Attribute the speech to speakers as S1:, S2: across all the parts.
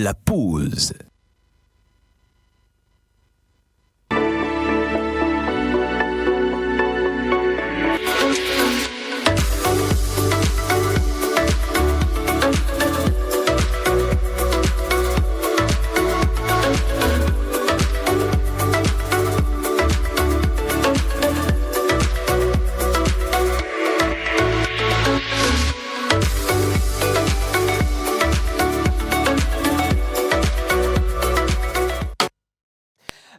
S1: La pause.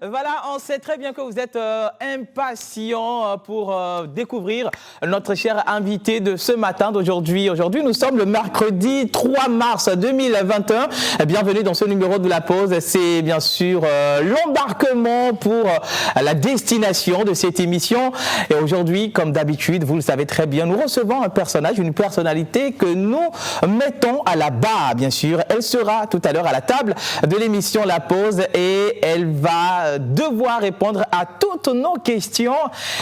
S2: Voilà, on sait très bien que vous êtes impatients pour découvrir notre cher invité de ce matin d'aujourd'hui. Aujourd'hui, nous sommes le mercredi 3 mars 2021. Bienvenue dans ce numéro de La Pause. C'est bien sûr l'embarquement pour la destination de cette émission. Et aujourd'hui, comme d'habitude, vous le savez très bien, nous recevons un personnage, une personnalité que nous mettons à la barre, bien sûr. Elle sera tout à l'heure à la table de l'émission La Pause et elle va devoir répondre à toutes nos questions.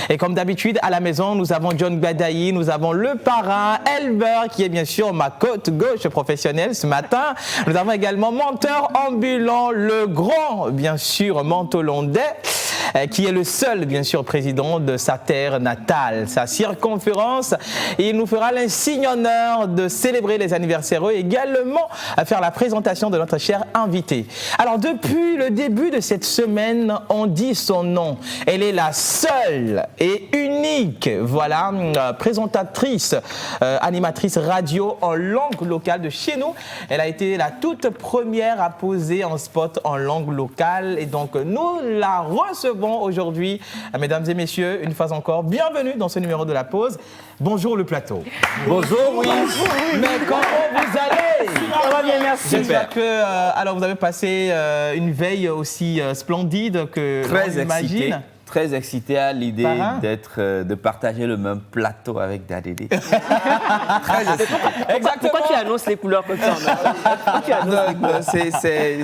S2: Et comme d'habitude, à la maison, nous avons John Gbadayi, nous avons le parrain Elber, qui est bien sûr ma côte gauche professionnelle ce matin. Nous avons également Menteur ambulant, le grand, bien sûr, Mentolondais, qui est le seul, bien sûr, président de sa terre natale, sa circonférence. Et il nous fera l'insigne honneur de célébrer les anniversaires et également à faire la présentation de notre cher invité. Alors, depuis le début de cette semaine, on dit son nom. Elle est la seule et unique, voilà, présentatrice, animatrice radio en langue locale de chez nous. Elle a été la toute première à poser un spot en langue locale et donc nous la recevons aujourd'hui. Mesdames et messieurs, une fois encore, bienvenue dans ce numéro de La Pause. Bonjour le plateau.
S3: Bonjour, oui.
S2: Mais comment vous allez?
S3: Ça va bien, merci.
S2: J'espère que alors vous avez passé une veille aussi splendide que
S3: Très
S2: on imagine.
S3: Très excité à l'idée de partager le même plateau avec Dadédé. Très excité.
S4: Pourquoi tu annonces les couleurs comme ça?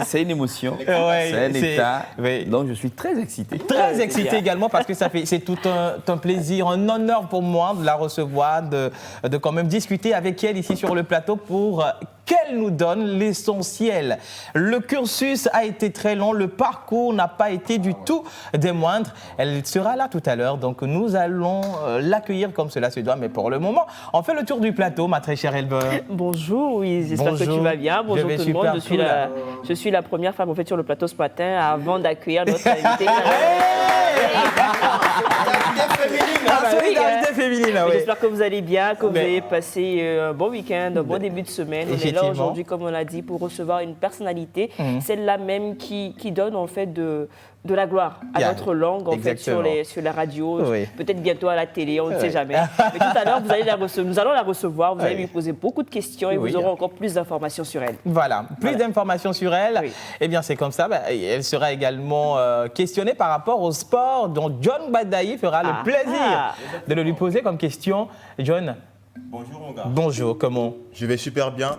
S3: C'est une émotion, c'est un état. Oui. Donc je suis très excité.
S2: Très excité également parce que c'est tout un plaisir, un honneur pour moi de la recevoir, de quand même discuter avec elle ici sur le plateau pour qu'elle nous donne l'essentiel. Le cursus a été très long, le parcours n'a pas été du tout des moindres. Elle sera là tout à l'heure, donc nous allons l'accueillir comme cela se doit. Mais pour le moment, on fait le tour du plateau, ma très chère Elber.
S4: Bonjour, oui, j'espère que tu vas bien. Bonjour tout le monde, je suis la première femme en fait sur le plateau ce matin avant d'accueillir notre invité.
S2: Solidarité féminine, oui.
S4: J'espère que vous allez bien, que vous avez passé un bon week-end, un bon début de semaine. On est là aujourd'hui, comme on l'a dit, pour recevoir une personnalité, celle-là même qui donne en fait de la gloire à notre langue, en fait, sur la radio, peut-être bientôt à la télé, on ne sait jamais. Mais tout à l'heure, nous allons la recevoir, vous allez lui poser beaucoup de questions et vous aurez encore plus d'informations sur elle.
S2: Voilà, plus d'informations sur elle. Oui. Eh bien, c'est comme ça, elle sera également questionnée par rapport au sport dont John Gbadayi fera le plaisir de le lui poser comme question. John.
S5: Bonjour mon gars.
S2: Bonjour, comment?
S5: Je vais super bien.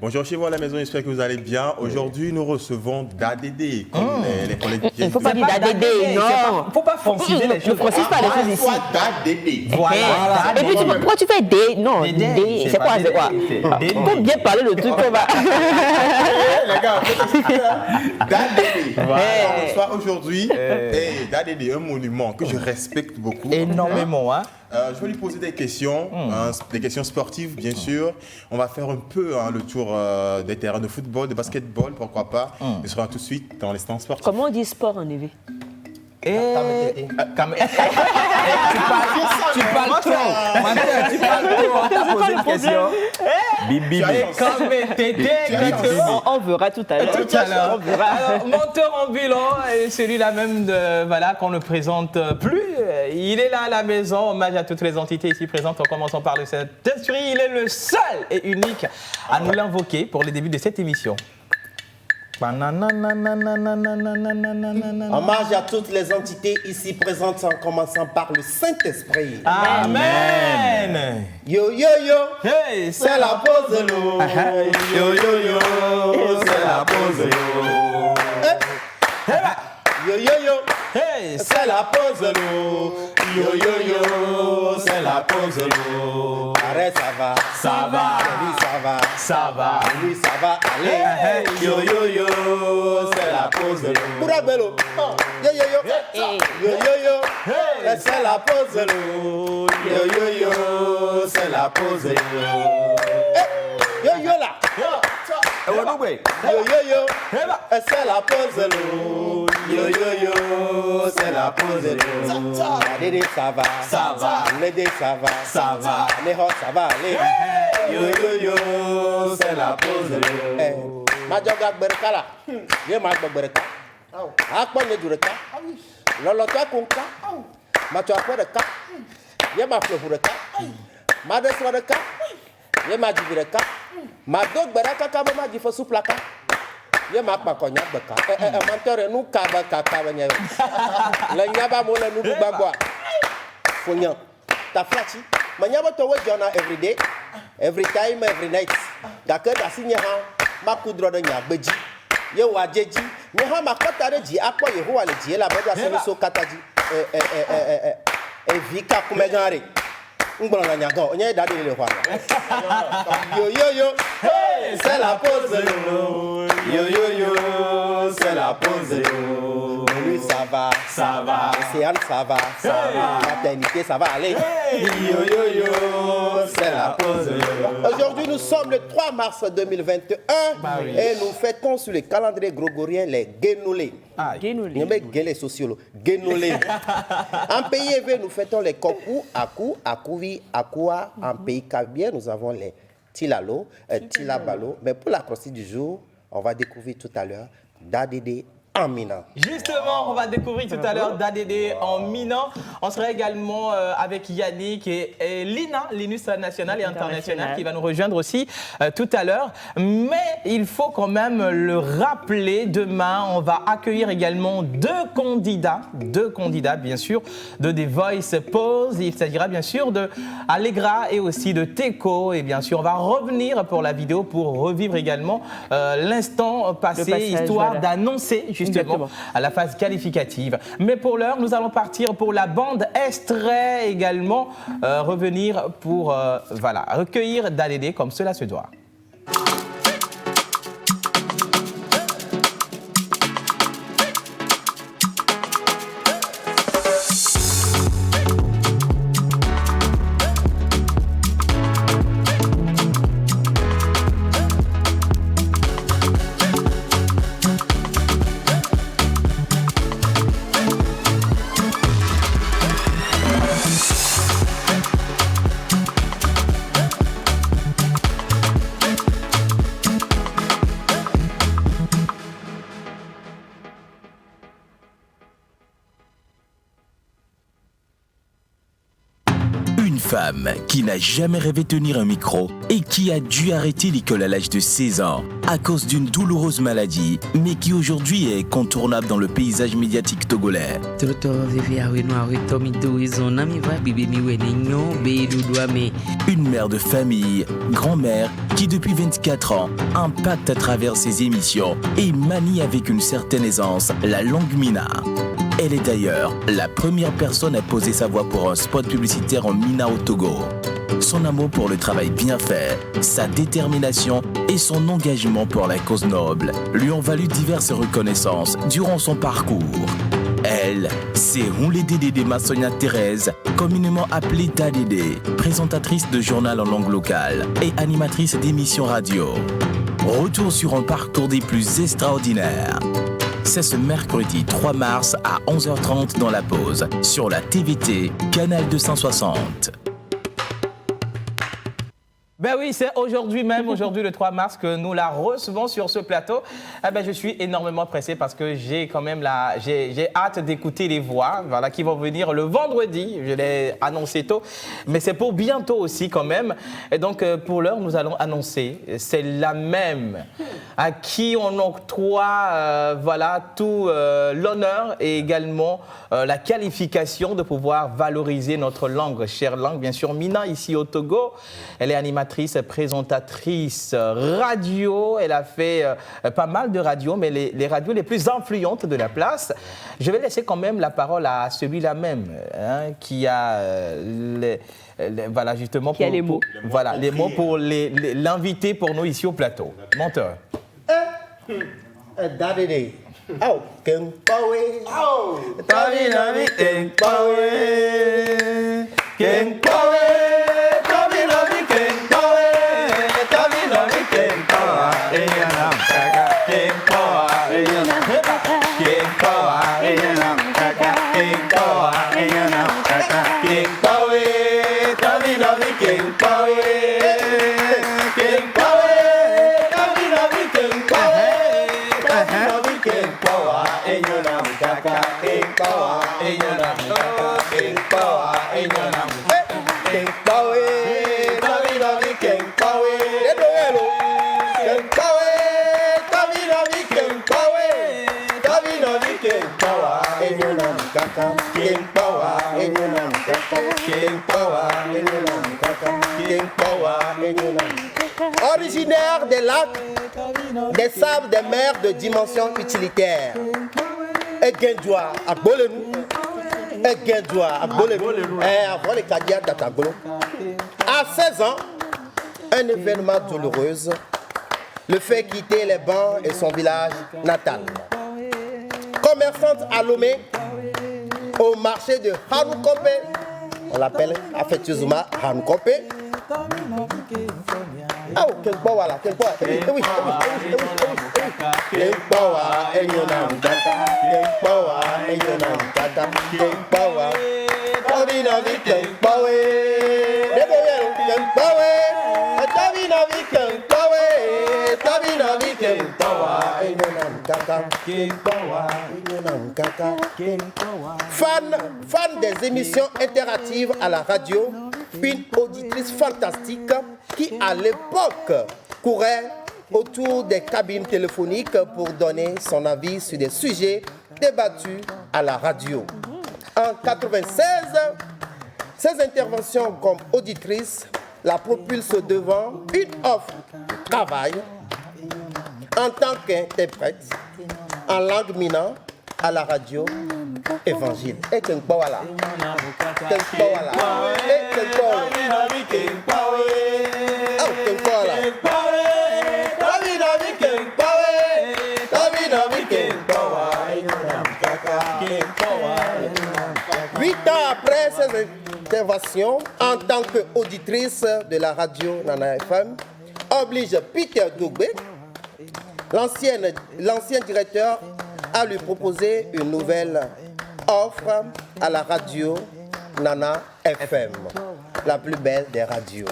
S5: Bonjour chez vous à la maison, j'espère que vous allez bien. Aujourd'hui, nous recevons Dadédé, comme les collègues.
S4: Il ne faut pas dire Dadédé, non.
S2: Il ne faut pas franciser les choses.
S4: Ne précise pas les choses ici.
S5: Dadédé.
S2: Voilà.
S4: Et puis, pourquoi tu fais D? Non, D, c'est quoi? Il faut bien parler le truc qu'on va...
S5: Les gars, Dadédé. On reçoit aujourd'hui Dadédé, un monument que je respecte beaucoup.
S2: Énormément, hein.
S5: Je vais lui poser des questions sportives, bien sûr. On va faire un peu le tour des terrains de football, de basketball, pourquoi pas. Nous serons tout de suite dans l'instant sportif.
S4: Comment on dit sport en éveil?
S2: Tu parles trop. Tu parles trop.
S3: On t'a posé une question. Bibi.
S4: On verra tout à l'heure.
S2: Alors, Menteur ambulant, celui-là même qu'on ne présente plus. Il est là à la maison. Hommage à toutes les entités ici présentes. En commençant par le Saint-Esprit. Il est le seul et unique à nous l'invoquer pour le début de cette émission.
S6: Hommage à toutes les entités ici présentes en commençant par le Saint-Esprit.
S2: Amen.
S6: Yo yo yo,
S2: hey,
S6: c'est la pause de l'eau.
S5: Yo yo yo, c'est la pause de l'eau.
S6: Yo yo yo,
S2: Hey,
S6: c'est la pause l'eau. Yo yo yo, c'est la pause l'eau. Arrête, ça va.
S2: ça va,
S6: Lui, ça va.
S2: ça va.
S6: Lui, ça va. Allez. Yo yo yo, c'est la pause l'eau. Boura bello. Yo yo yo. Yo yo yo. C'est la pause l'eau. Yo yo yo, c'est la pause l'eau. Yo yo là. Yo yo yo, c'est la pause l'eau. Yo yo yo, c'est la pause l'eau. Dédé ça va,
S2: Ça va.
S6: Dédé ça va,
S2: Ça va.
S6: Les hot ça va aller. Yo yo yo, c'est la pause l'eau. Ma joga berka là, ye ma berka. Akpa ne dureka. Lolo toi konka. Ma toi quoi de ka. Ye ma fleur de ka. Ma de soir de ka. Ye ma divireka. Ma dog beraka ka ma di fosu plaka. Ye ma pa konya beka. Menteur nous ka ba ka ka nya. La nyaba mo la nu bagwa. Fonya. Ta flati. Ma nyaba to we jona every day. Every time, every night. Daka da sinya ha. Ma kudro de nya gbeji. Ye wa jeji. Nya ha ma kota de ji akwa ye ho ale ji la bedo asemi so kataji. Vika kumegare. Ngbon la nya go. Nya da de le ho. Yo yo yo. C'est la pause l'eau. Yo yo yo, c'est la pause l'eau. Lui ça va,
S2: Ça va.
S6: Océane ça va, Maternité ça va aller. Yo yo yo, c'est la pause l'eau. Aujourd'hui nous sommes le 3 mars 2021 et nous fêtons sur le calendrier grégorien les Guénolé.
S4: Guénolé.
S6: Nous mettons les sociaux, Guénolé. En pays élevé nous fêtons les Kokou, Akou, Akouvi, Akoua. En pays Kabien nous avons les Tilalo, Tilabalo. Mais pour la croisée du jour, on va découvrir tout à l'heure Dadédé en Mina.
S2: Justement, on va découvrir tout à l'heure Dadédé en Minan. On sera également avec Yannick et Lina, Linus National et International, qui va nous rejoindre aussi tout à l'heure. Mais il faut quand même le rappeler, demain, on va accueillir également deux candidats bien sûr, de The Voice Pose. Il s'agira bien sûr de Allegra et aussi de Teco. Et bien sûr, on va revenir pour la vidéo pour revivre également l'instant passé, histoire
S4: voilà.
S2: d'annoncer justement
S4: Exactement.
S2: à la phase qualificative. Mais pour l'heure, nous allons partir pour la bande extrait également, revenir pour recueillir Dadédé comme cela se doit.
S1: Une femme qui n'a jamais rêvé tenir un micro et qui a dû arrêter l'école à l'âge de 16 ans à cause d'une douloureuse maladie, mais qui aujourd'hui est contournable dans le paysage médiatique togolais. Une mère de famille, grand-mère, qui depuis 24 ans impacte à travers ses émissions et manie avec une certaine aisance la langue mina. Elle est d'ailleurs la première personne à poser sa voix pour un spot publicitaire en Mina au Togo. Son amour pour le travail bien fait, sa détermination et son engagement pour la cause noble lui ont valu diverses reconnaissances durant son parcours. Elle, c'est Hunledédé Massonia Thérèse, communément appelée Dadédé, présentatrice de journal en langue locale et animatrice d'émissions radio. Retour sur un parcours des plus extraordinaires. C'est ce mercredi 3 mars à 11h30 dans la pause, sur la TVT, canal 260.
S2: Ben oui, c'est aujourd'hui même, aujourd'hui le 3 mars, que nous la recevons sur ce plateau. Eh ben, je suis énormément pressé parce que j'ai quand même j'ai hâte d'écouter les voix, voilà, qui vont venir le vendredi. Je l'ai annoncé tôt, mais c'est pour bientôt aussi quand même. Et donc pour l'heure, nous allons annoncer, c'est la même à qui on octroie, tout l'honneur et également la qualification de pouvoir valoriser notre langue, chère langue, bien sûr, Mina ici au Togo. Elle est animatrice animatrice, présentatrice radio. Elle a fait pas mal de radios, mais les radios les plus influentes de la place. Je vais laisser quand même la parole à celui-là même, qui a voilà, justement
S4: qui a les mots.
S2: Voilà, les mots pour l'inviter pour nous ici au plateau. Monteur.
S6: Daddy. Oh, King Power. Oh,
S3: Tavi navi King Power. King Power. Tavi navi King Power. Tavi navi King Power. Eyanam kaka. King Power. Eyanam kaka. King Power. Eyanam kaka. King Power. Eyanam kaka. King Power. Tavi navi King Power. King Power. Tavi navi King Power. Tavi navi King Power. Eyanam kaka. King Power. Eyanam kaka. King Power. Eyanam King Power. Tavi navi King Power. King Power. Tavi navi King Power. Tavi navi King Power. Eyanam kaka. King Power. Eyanam kaka. King Power. Eyanam kaka. King Power. Eyanam.
S6: Originaire des lacs, des sables, des mers de dimension utilitaire. Et Gendjoa, à Bolenu. Et Gendjoa, à Bolenu. Avant les Kadias d'Atagolo. À 16 ans, un événement douloureux le fait quitter les bancs et son village natal. Commerçante à Lomé, au marché de Hanoukope, on l'appelle affectueusement Hanoukope. Oh, quel power là, quel power. Oui, quel power, et you know, quel power, et you know, quel power. Tavi quel power. Quel power. Tavi quel power. Tavi quel power. Et you know, quel power. Et you know, fan des émissions interactives à la radio, une auditrice fantastique qui à l'époque courait autour des cabines téléphoniques pour donner son avis sur des sujets débattus à la radio. En 1996, ses interventions comme auditrice la propulsent devant une offre de travail en tant qu'interprète en langue mina à la radio Évangile. Et qu'un voilà. Qu'un voilà. Et qu'un voilà. Après ses interventions en tant qu'auditrice de la radio Nana FM, oblige Peter Dougbe, l'ancien directeur, à lui proposer une nouvelle offre à la radio Nana FM, la plus belle des radios.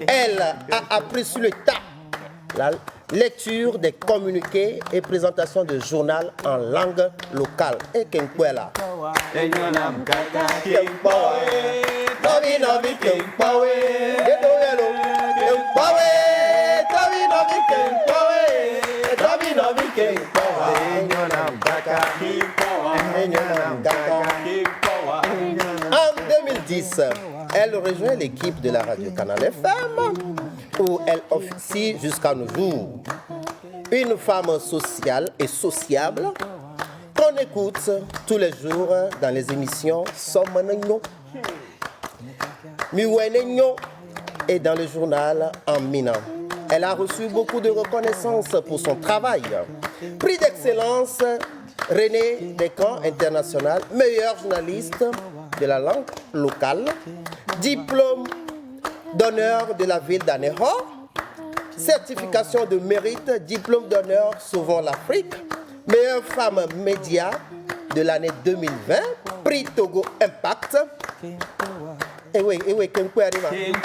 S6: Elle a appris sur le tas la lecture des communiqués et présentation de journal en langue locale. Et Kenkwela. En 2010, elle rejoint l'équipe de la radio Canal FM, où elle officie jusqu'à nos jours. Une femme sociale et sociable qu'on écoute tous les jours dans les émissions Somanagno, Miwenegno et dans le journal En Mina. Elle a reçu beaucoup de reconnaissance pour son travail. Prix d'excellence René Descamps International, meilleur journaliste de la langue locale, diplôme d'honneur de la ville d'Aného, certification de mérite, diplôme d'honneur Sauvons l'Afrique, meilleure femme média de l'année 2020, prix Togo Impact. Eh oui, King Power arrive.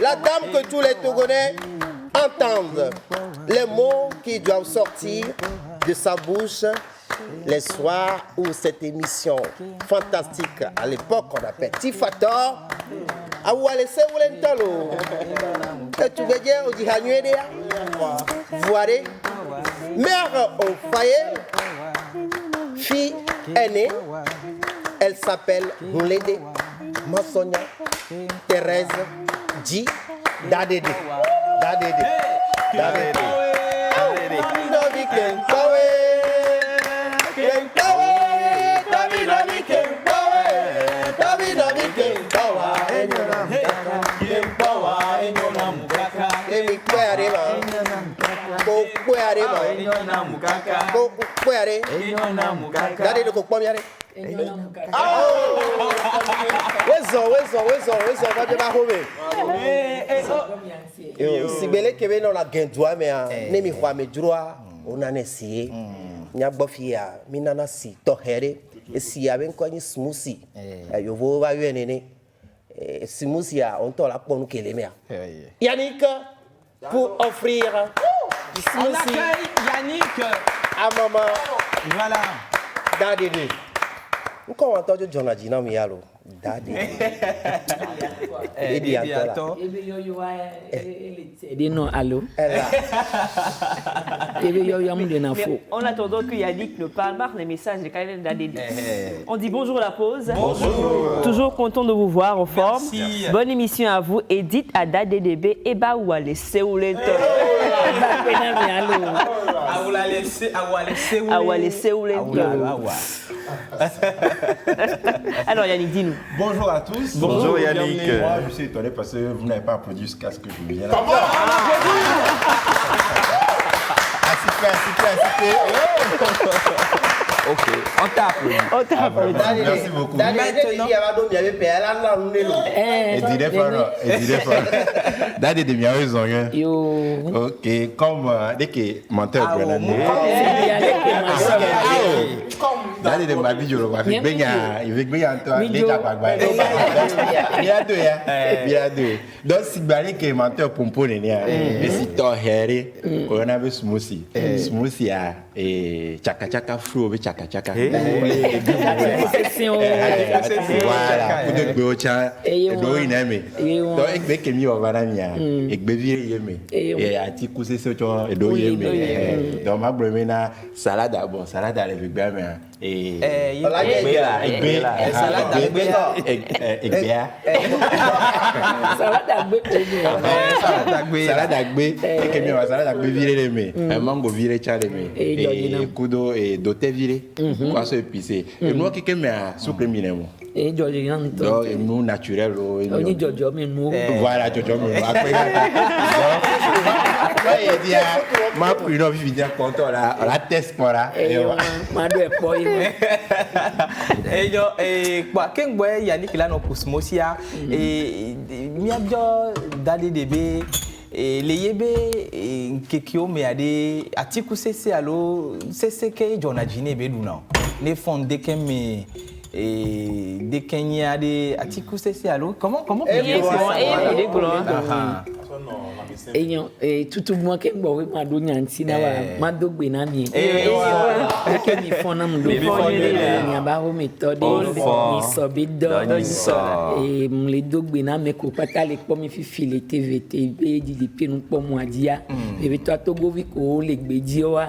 S6: La dame que tous les Togolais entendent, les mots qui doivent sortir de sa bouche les soirs où cette émission fantastique, à l'époque, on appelle Tifator, à où aller se voulait talo. Et tu veux dire, on dit Hanuédéa, voirez, mère au foyer, fille aînée, elle s'appelle Moulédé, Massonia, Thérèse, Di, Dadédé. Dadédé. Dadédé. Si belle que veut la gendwa mais ne mi kwa me droit on a essayé nya bofia minana si to here si avec quoi ni smoothie yo vo va yenene smoothie on to la pon kele mea Yannick pour offrir
S2: On accueille Yannick
S6: à maman
S2: voilà
S6: Dadédé. Comment entendre Jonadina Mialo Dadédé. Et bientôt.
S4: En attendant que Yannick ne parle, marque les messages de Karen Dadédé. On dit bonjour à la pause. Bonjour. Toujours content de vous voir en forme.
S2: Merci.
S4: Bonne émission à vous et dites à Dadédé et bah ou allez Séoulé. Alors Yannick, dis-nous.
S3: Bonjour à tous.
S5: Bonjour, Yannick.
S3: Moi, je suis étonné parce que vous n'avez pas applaudi jusqu'à ce que je vienne là.
S2: Ok, on tape.
S3: Merci beaucoup. Dadédé, bien raison. Ok, comme dès que menteur Dadédé m'a dit il veut bien toi déjà pas il y a deux donc si balé que menteur pompo nénia mais si toi héré on avait smoothie et chaka flow avec chaka voilà pour de gocha do ineme donc ek be mi wa vanania ek be vire yeme et ati kuse se to e do yeme donc ma bremena salade avec bien et salade agbe que mi wa salade agbe vire le me mango vire chale me et kudo et doté vire quoi se épicé et nous qui me souple minemo
S7: et Georgian
S3: donc nous naturel
S7: ni Jojo me nous
S3: voilà Jojo me après ouais il dit ma pour une vie bien content la test pour là
S7: ma do e po yi
S2: kwa kengwe Yannick là no kusmosia et miabjo Dadédé le yebe kekio me ade atiku sese alo sese ke jonajine be duna ne fonde ke me de Kenya de atiku sese alo comment
S7: et tout moi que moi ma do nyanti na wa ma do gbe na mi ke mi fona mu do ni ba ho méthode ni so bi do et le do gbe na me ko pata le po mi fi file TVT be di di pinu po mu adia e be to Togo vi ko le gbe di wa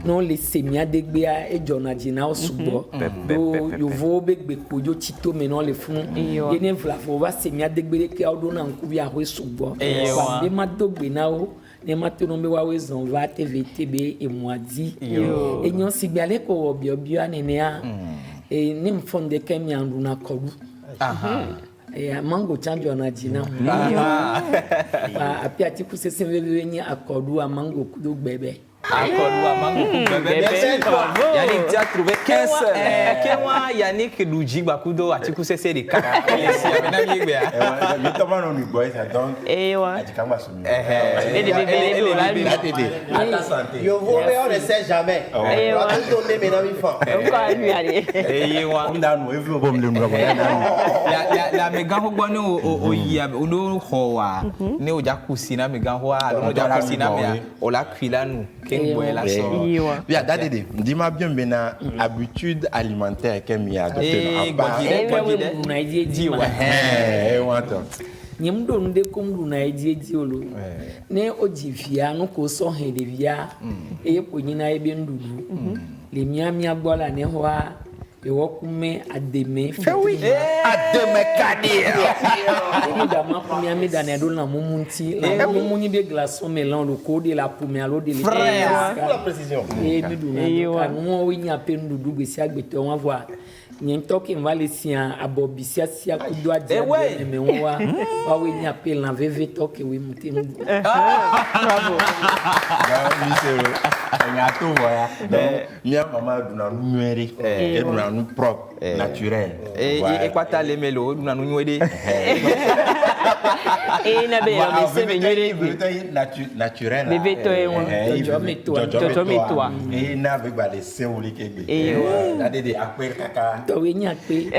S7: no le semia de gbe a e jonaji na osubo do yo vo be gbe pojo tito me no le fun ye ne vla fo va semia de gbe ke odo na nku bi a ho subo de ma do gbe na o ne ma to no be wa we zon va TVT be e moadi e nyon si gbe ale ko obi anene a e ne mfonde ke mi andu na kodu mango chanjo na jina apia ti ku sese veve ni akodu a mango kudo gbebe
S2: Yannick tu as trouvé 15 Kenwa Yannick Luji Bakudo atiku sese de kaka elesi amena miegbe a
S3: mi to ma no mi boy ça donc atikamba sumi
S6: la santé yo vous on ne sait jamais on va tout donner maintenant mi fa
S4: Encore lui aller.
S3: on da no evlo bom le mro
S2: la mega ho gbo ni o yi ono ho wa ni o ja kusi na mega ho a lo ja kusi na me o la kwila nu Ken boy la so.
S6: Bien, dadede, dis-moi bien maintenant habitude alimentaire qu'elle y a
S2: Eh, Gwadide.
S7: nyimdo nde kumdu na eji olo ne ojivia no ko so hedevia e ko nyina ebe ndudu le miamia gbola ne ho a e wokume ademe fewi
S6: ademe kadia
S7: ni da ma kumia me da ne do na mumunti la mumunyi be glaçon mélange le code la pomme alo de
S6: frère pour la précision
S7: e mi du na no wi nya pe ndudu be si agbete on voir nyento ki valisia abobisia sia kudo adia me wa wa we nya pe na veve to ke we muti
S4: Bravo.
S6: mi c'est on a tout voilà mia maman duna nuere et duna nu propre naturel
S2: Et kwata le melo na nu nwede.
S4: Et na be ya se menyere
S6: naturel
S4: bébé to e won. Jojo me toi.
S6: et na be ba de seuli kebe na de akper kaka
S7: to we nya pe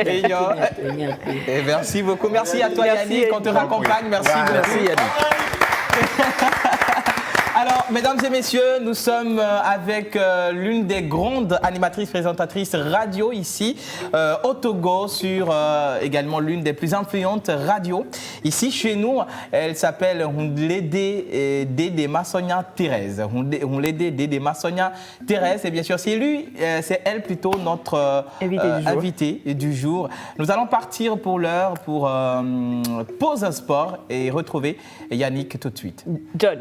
S2: Et merci beaucoup. Merci à toi Yannick, on te raccompagne. Merci beaucoup Yannick. Alors, mesdames et messieurs, nous sommes avec l'une des grandes animatrices présentatrices radio ici au Togo, sur également l'une des plus influentes radios. Ici, chez nous, elle s'appelle Hundlede Dede Massonia Thérèse. Hundlede Dede Massonia Thérèse, et bien sûr, c'est elle plutôt notre invitée du jour. Nous allons partir pour l'heure pour pause un sport et retrouver Yannick tout de suite.
S4: John.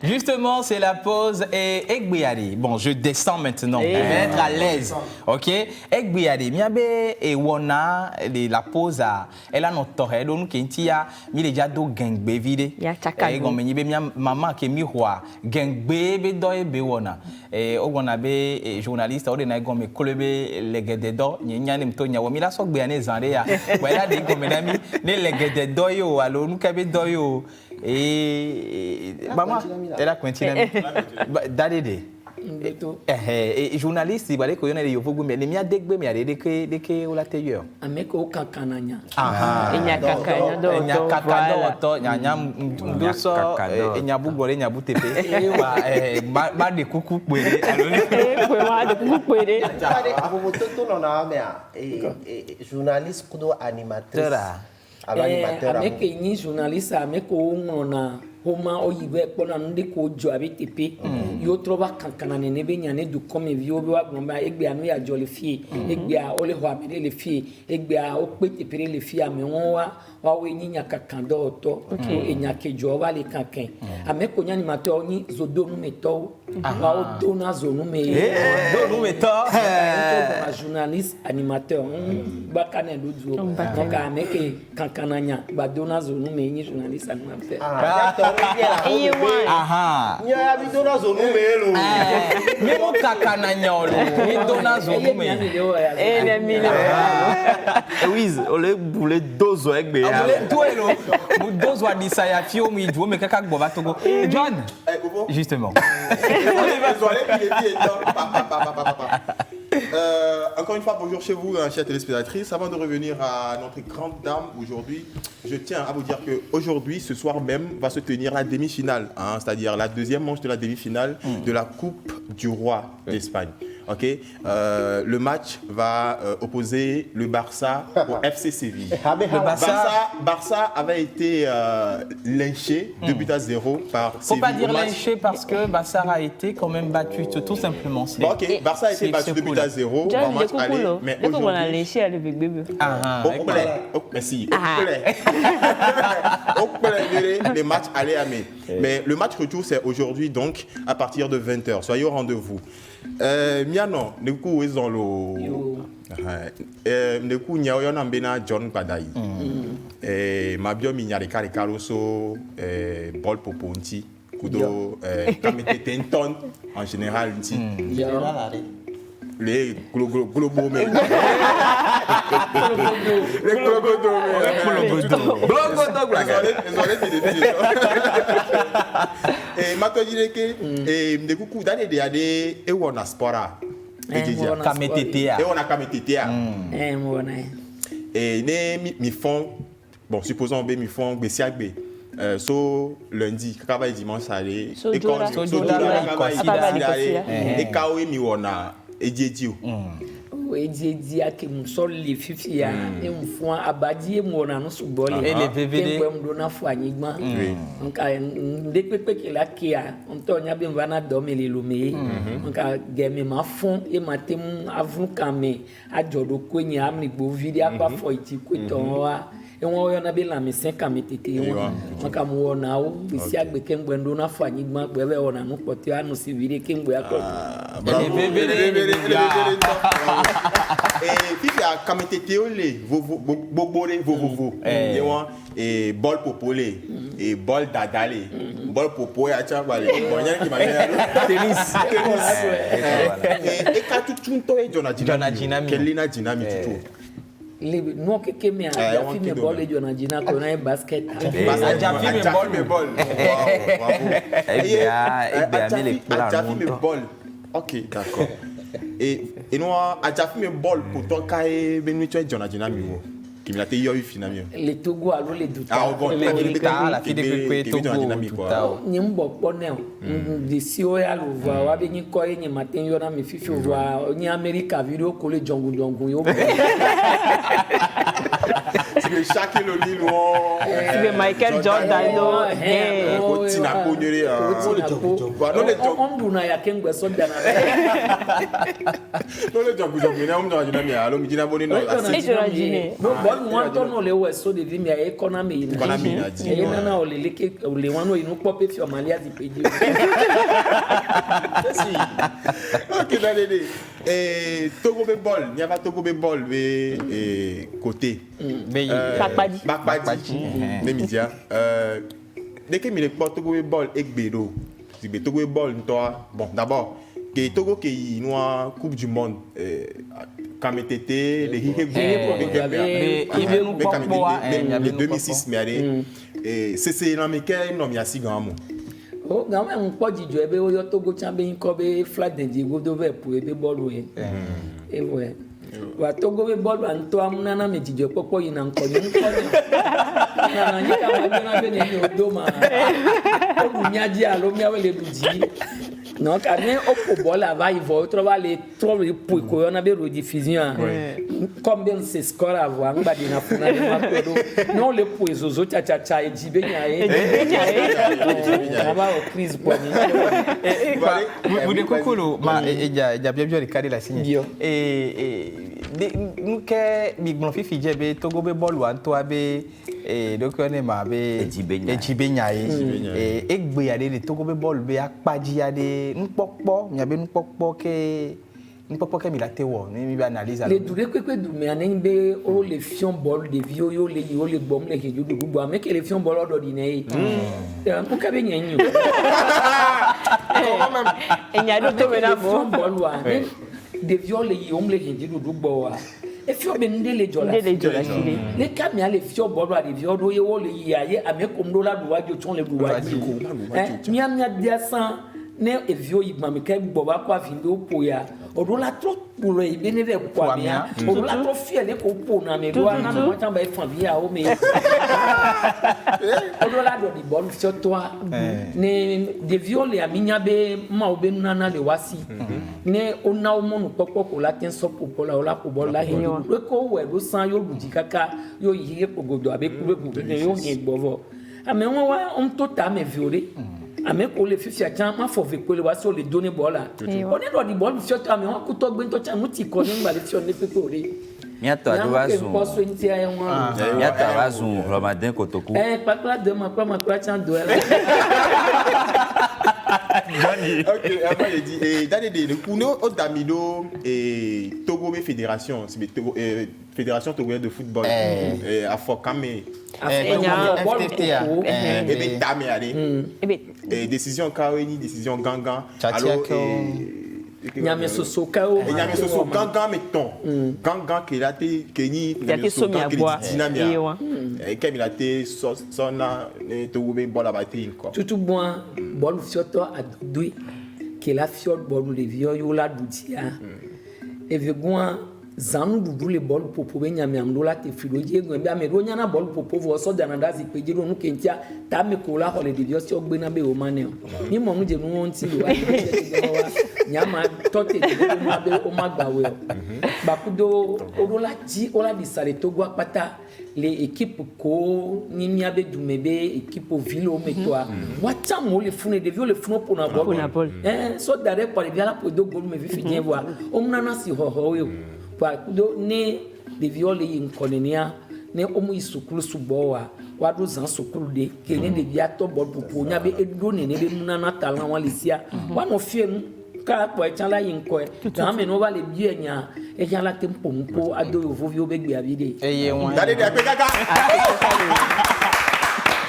S2: Justement, c'est la pause et Egbiari. Bon, je descends maintenant. Je vais être à l'aise. Ok? Egbiari, miabe et wona la pause à elle a notre donc kentia mi déjà do gangbe vide. Et comme ni be maman ke mi roi gangbe be do e be wona. Et o wona be journaliste o de na gome kolebe legede do nyanya mto nya mi la so gbe ane zande ya. Wala de gome na mi ne legede do yo alo nu ka be do yo. Et maman, elle a continué. Dadede. Et journaliste, il va dire que y a des yovogou, mais les miens dégbe, mais il y a des que au l'intérieur.
S7: Avec au kakananya.
S4: Il y a kakanya do.
S2: Il y a kakanya do. Il y a mdoso. Il y a bougole, il y a boutepe. Ba de coucou pouere.
S4: Ba de coucou pouere.
S6: Abo toto non na mais journaliste kudo animateur.
S7: Avec une journaliste, avec un Homa oyibe kpona nde ko jo abitepe yo troba kankana ne be nyane du comme vi obi wa gbon ba egbe anu ya jo le fie egbe a ole ho amede le fie egbe a o pete pere le fie ame won wa we nyinya kakando oto enya kejo wa le kankan ame ko nyani mato ni zodo nu meto wa o do na zo nu me
S2: do nu meto
S7: journaliste animateur ba kanen do zo donc ame ke kankana nya ba do na zo nu me ni journaliste animateur
S2: aha
S6: nya bi dona zo nu melo
S2: mi mo kaka na nyolo mi dona zo nu me
S3: Wiz ole boule dozo egbe ya
S2: ole duelo mu dozo adisa ya fio mu idu me kaka gbo ba togo John justement
S5: Encore une fois, bonjour chez vous, chers téléspectatrices. Avant de revenir à notre grande dame aujourd'hui, je tiens à vous dire qu'aujourd'hui, ce soir même, va se tenir la demi-finale, c'est-à-dire la deuxième manche de la demi-finale de la Coupe du Roi d'Espagne. Okay. Le match va opposer le Barça au FC Séville. Le Barça avait été lynché 2-0 par Séville.
S2: Faut pas dire lynché parce que Barça a été quand même battu tout simplement.
S5: Bon, ok, Barça a été battu 2-0 dans le match aller, mais aujourd'hui...
S4: on a lynché avec bébé.
S5: Merci. Les matchs allaient à mai. Mais le match retour, c'est aujourd'hui, donc, à partir de 20h. Soyez au rendez-vous. Miano, du coup, ils ont le. Du coup, il y a un John Padaï. Et ma bio, il y a des Caroso, Bol Poponti. kudo Kametetenton en général ici. Les globaux mais les glogodos et maintenant je dis que de coucou d'aller des et on a sport
S2: Kametetea.
S5: et on a Kametetea et ne mi font bon supposons be mi font be siagbe so lundi kaka dimanche aller et quand et kawe mi wona ejiedio
S7: edi ake musol le fifia e mfo abadie mu na no so bole
S2: ele vvd
S7: tempo mu do na fo anyigba nka de pepe ke la kia onto nya be mva na do me le lume nka geme ma fon e matem avun kame ajodo kwenye amni gbo video akwa fo iti kweton wa e won yo na be la me 5 ametete won nka mu wona o be si agbe ke mgbe ndo na fo anyigba gbe be wona no poti anu si video ke mgbe akọ
S2: ele vvd
S5: et puis il y a Kameteteole vovo et bol popolé et bol dadale bol popo ya chabale
S2: tennis
S5: et quand tout to e Jona Dynamic kelina dynamic tout
S7: le no keke me a fi me ball e Jona Dina ko na basket
S5: a me ball me ball OK d'accord et nous a déjà fait mes bols pour toi quand venu tu es Jona Dynamic qui me l'a été yo finalement
S7: les Togo allo les douta
S5: ah bon
S2: la fille de Togo
S7: nyimbo ponel de sio ya lo va wa be nyi ko yin matin yo na me fifi wa ni America video ko le jongu yo
S5: c'est chaque le Lille
S4: c'est Michael Jordan
S5: no tina ko nyere non le jongu
S7: on duna ya kengwe so dana
S5: non le jongu na on Jona Dynamic alo mi dina boni no
S7: bon moi tono le weso de vi mi economy na e na o le leke o le wano inu pope fi o malia di peji
S5: si OK d'aller et Togo be ball il y a pas Togo be ball be côté Bakpadi les médias dès que mi le Togo be ball ekbedo si be Togo be ball toi bon d'abord que Togo qui noa coupe du monde Kametete les 2006 mais allez et c'est non mais quel nom il y a si grand mot
S7: o ga me npo jijo ebe o yo Togo chambe nko be flag de go do ve pu ebe bolu e e we wa Togo be bolu anto amuna na me jijo popo yin na nko yin nko na ni ka ma na be ni odo ma o bu nya ji alo mi awele duji non car ne o bola vai vo trova le trovi poi ko na be rediffusion combien c'est score à voir ngba di na funa ma kodo non le poi zozo cha cha cha e jibe nya e aba o crise pour ni
S2: vous de kokolo ma ja bien bien regarder la signe et nous que mi gbon fifi je be Togo be ball wa to abe donc on est ma be ejibenya e egbe ya de Togo be ball be akpaji ya de npopo nya be npopo ke mi la te wo ni mi be analyse
S7: le dure kwekwe du me anen be o le fion ball de vio yo le bom le ke judu gbo ame ke le fion ball odo di nei on ka be nyanyu
S4: enya do to me na bo
S7: ball wa de vio le le ke judu gbo wa e fio be ndele jola le kami ale fio bolo ade fio do ye wo le yaye ame komdo la do wajo ton le do wajo ko mia dia san ne e fio igba me ka gbo ba kwa fi ndo po ya odo la tro pour e be ne de kwa mia odo la tro fie le ko po na me do na mo tan ba e fan bia o me odo la do di bolo fio toi ne de viole a minya be ma o be nana le wasi ne ona o mo no popo ko la tin so popo la o la ko bolo la he we ko we do san yo buji kaka yo yi pogodo abe ku be ku ne yo nge gbovo ame won wa on to ta me viole ame ko le fifi ajan ma fo ve ko le wasi o le donner bola oni do di bolo fio ame won ku to gbe to cha mu ti ko ni ngba le fio ne pepe ore
S3: Miato adoazu. Miato adoazu Ramadan Kotoku.
S7: Pakla de ma chan do.
S5: OK, après il dit et dans les kuno o damido et Togo fédération, c'est Togo fédération togolaise de football à Fokame bien, tamé, allez. Et décision Kaweni, décision Gangan. Alors,
S7: Nyame soso kao.
S5: Et Nyame soso Gangan mettons. Gangan qui a été Kenny,
S4: Nyame soso qui a été
S5: dynamia. Et comme il a été sonna, tu veux bon la bataille quoi.
S7: Tout bon, bon fioto adui, que la fiole bon le vieux yola doutia. Et vegoin zanu dudu le bol popo be nyame amdola te filoje gbe be amedo nyana bol popo vo so danada zi pejiro nu kentia ta me kola hole de bios ogbe na be o mane ni mo nu je nu won ti wa nyama tote de mo be o magbawe bakudo odola ji ola di sare to gwa pata les équipes ko ni mi abe dumebe équipe ville o metoa wacha mo le fune de viol le fune pour na bol so dare pour bien la pour do gol me vi finien voir o mnana si ho ho yo do ne de viole in kolenia ne omu isukulu subowa wadu zan sukulu de kene de biato bol popo nya be edo ne ne be nuna na talan walisia wa no fie nu ka po echala yin ko e ta me no va le bie nya e nya la tempo mpo ado vovio be gbe abide
S5: Dale de gaga.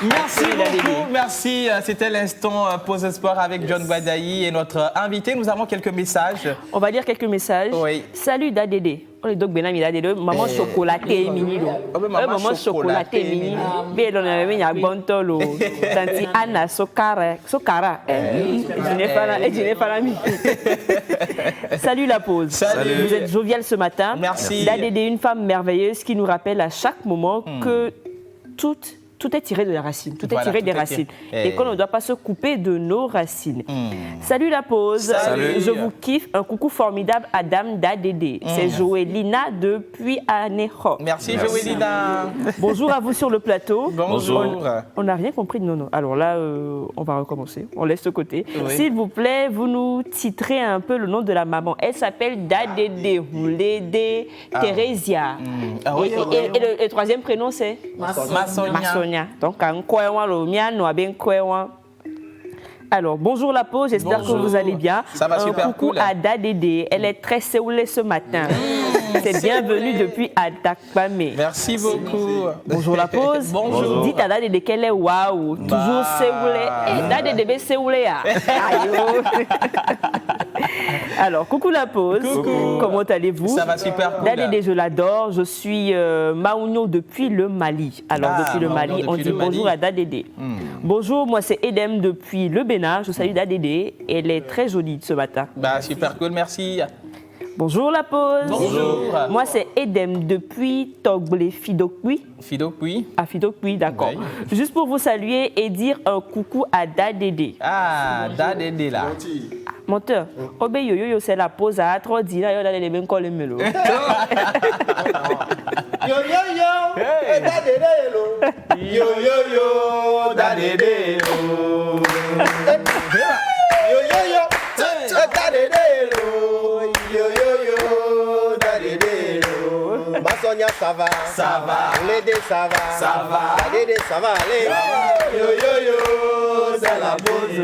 S2: Merci beaucoup, merci. C'était l'instant Pause Sport avec John Guadaï et notre invité. Nous avons quelques messages.
S4: On va lire quelques messages.
S2: Oui.
S4: Salut Dadédé. On est donc Benami Dadédé. Maman chocolaté mini. Maman chocolaté mini. Bien, on a mis un bon tolo. Tanti Anna Sokara. Je n'ai pas l'ami. Salut la pause.
S2: Salut.
S4: Vous êtes jovial ce matin.
S2: Merci.
S4: Dadédé, une femme merveilleuse qui nous rappelle à chaque moment que tout est tiré de la racine, tout est tiré des racines. Et qu'on ne doit pas se couper de nos racines. Salut la pause.
S2: Salut.
S4: Je vous kiffe. Un coucou formidable à Dame Dadédé. C'est Joélina depuis Aného.
S2: Merci Joélina.
S4: Bonjour à vous sur le plateau.
S2: Bonjour.
S4: On n'a rien compris de non. Alors là, on va recommencer. On laisse de côté.
S2: Oui.
S4: S'il vous plaît, vous nous titrez un peu le nom de la maman. Elle s'appelle Dadédé Houlédé Thérésia. Et le troisième prénom, c'est Massonia. Donc, alors, bonjour la pause, j'espère que vous allez bien.
S2: Ça va super
S4: coucou
S2: cool.
S4: à Dadédé, elle est très séoulée ce matin. C'est bienvenue depuis Adakbame.
S2: Merci beaucoup.
S4: Bonjour la pause.
S2: Bonjour.
S4: Dites à Dadédé qu'elle est waouh, toujours séoulée. Et Dadédé est séoulée. Alors, coucou la pause.
S2: Coucou.
S4: Comment allez-vous?
S2: Ça va super cool.
S4: Dadédé, je l'adore. Je suis Maouno depuis le Mali. Alors, depuis le Mali,
S2: Maouno
S4: on
S2: depuis
S4: dit
S2: le
S4: bonjour
S2: Mali.
S4: à Dadédé. Bonjour, moi c'est Edem depuis le Bénin. Je salue Dadédé. Elle est très jolie ce matin.
S2: Bah, super cool, merci.
S4: Bonjour la pause.
S2: Bonjour.
S4: Moi c'est Edem depuis Togbole Fidokwi.
S2: Fidokwi.
S4: À Fidokwi, d'accord.
S2: Oui.
S4: Juste pour vous saluer et dire un coucou à Dadédé.
S2: Ah, Dadédé là.
S4: Monteur, Obe Yoyo, c'est la pause à 3 dîner. Il y a des mêmes collègues.
S6: Yo yo yo, Dadédé lo. Yo yo yo, Dadédé lo. Yo yo yo, Dadédé lo. Yo yo yo, Dadédé lo. Massonia ça va,
S5: Ça va.
S6: Lédé ça va,
S5: Ça va.
S6: Dadédé ça va, allez. Yo yo yo, c'est la pause.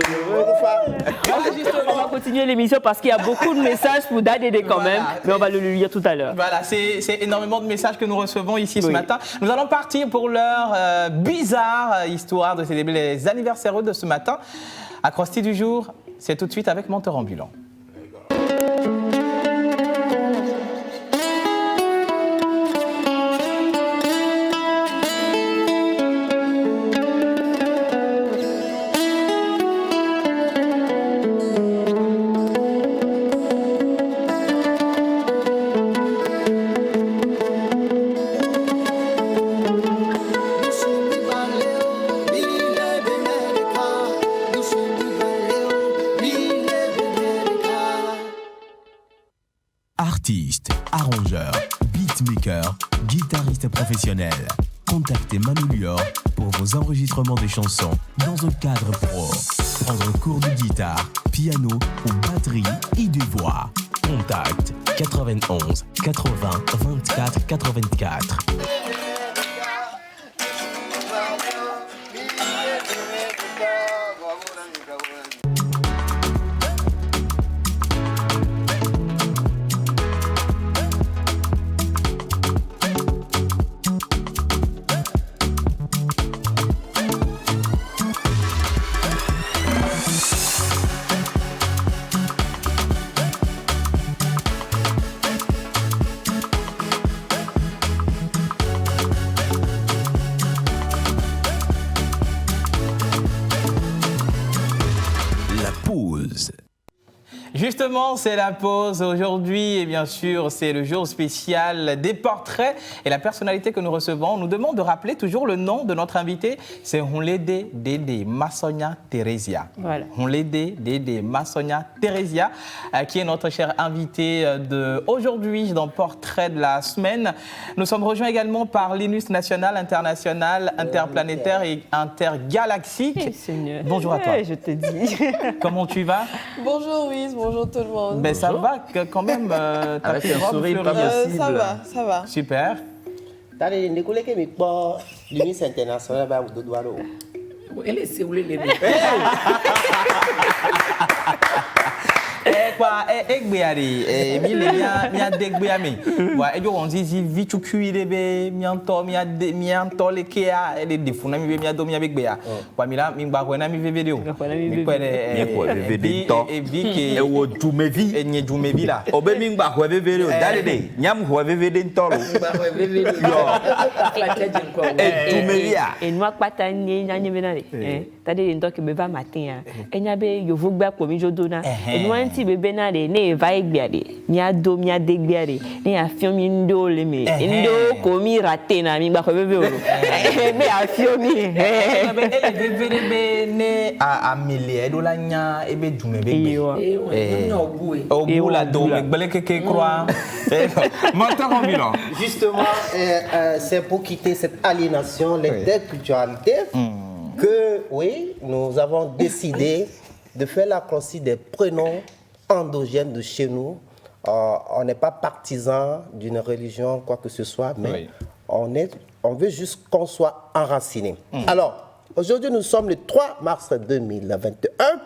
S4: On va continuer l'émission parce qu'il y a beaucoup de messages pour Dadédé quand même, mais on va le lire tout à l'heure.
S2: Voilà, c'est énormément de messages que nous recevons ici ce matin. Nous allons partir pour l'heure bizarre, histoire de célébrer les anniversaires de ce matin. Acrostiche du jour, c'est tout de suite avec Menteur Ambulant.
S1: Artiste, arrangeur, beatmaker, guitariste professionnel. Contactez Manu Lior pour vos enregistrements de chansons dans un cadre pro. Prendre cours de guitare, piano ou batterie et de voix. Contact 91 80 24 84. pause.
S2: Justement, c'est la pause aujourd'hui et bien sûr, c'est le jour spécial des portraits et la personnalité que nous recevons nous demande de rappeler toujours le nom de notre invité, c'est Hunlede Dede Massonia Theresia.
S4: Voilà.
S2: Hunlede Dede Massonia Theresia, qui est notre chère invitée d'aujourd'hui dans Portrait de la semaine. Nous sommes rejoints également par l'INUS national, international, interplanétaire et intergalactique.
S4: Seigneur.
S2: Bonjour à toi.
S4: Je te dis.
S2: Comment tu vas?
S8: Bonjour Louise, bonjour tout le monde.
S2: Ben ça va quand même.
S3: Avec un sourire pas possible.
S8: Ça va.
S2: Super.
S6: Tade ne kule ke mi kpɔ l'UNIS international ba dodo alo.
S7: Ele se wule le
S2: Kwa egbeari mi le mia degbeami wa ejo on zizi vichuku be mianto mianto le kea ele defuna mi be mia do mia begbea wa mi la mi gba ko na mi vevede o mi pere
S3: mi ko vevede to
S2: e vi ke
S3: e wo dumevi
S2: enye dumevi la
S3: obe mi gba ko vevede o dalede nyam ko vevede ntolo dumevi a
S4: Et nous pata ni nyanye benale tade ndo ke be va matin enya be yovu gba po mi jodona nous anti be benale ne va egbiade ni ado mi adegbiade ni afion mi ndo le mi ndo ko mi raté na mi gba ko bebe o be afion mi
S2: ele vevede be ne a milie do la nya e be dumebe o la do me gbele keke croix menteur ambulant.
S6: Justement, c'est pour quitter cette aliénation, l'interculturalité, que, oui, nous avons décidé de faire la croisée des prénoms endogènes de chez nous. On n'est pas partisan d'une religion, quoi que ce soit, mais on veut juste qu'on soit enraciné. Alors, aujourd'hui, nous sommes le 3 mars 2021.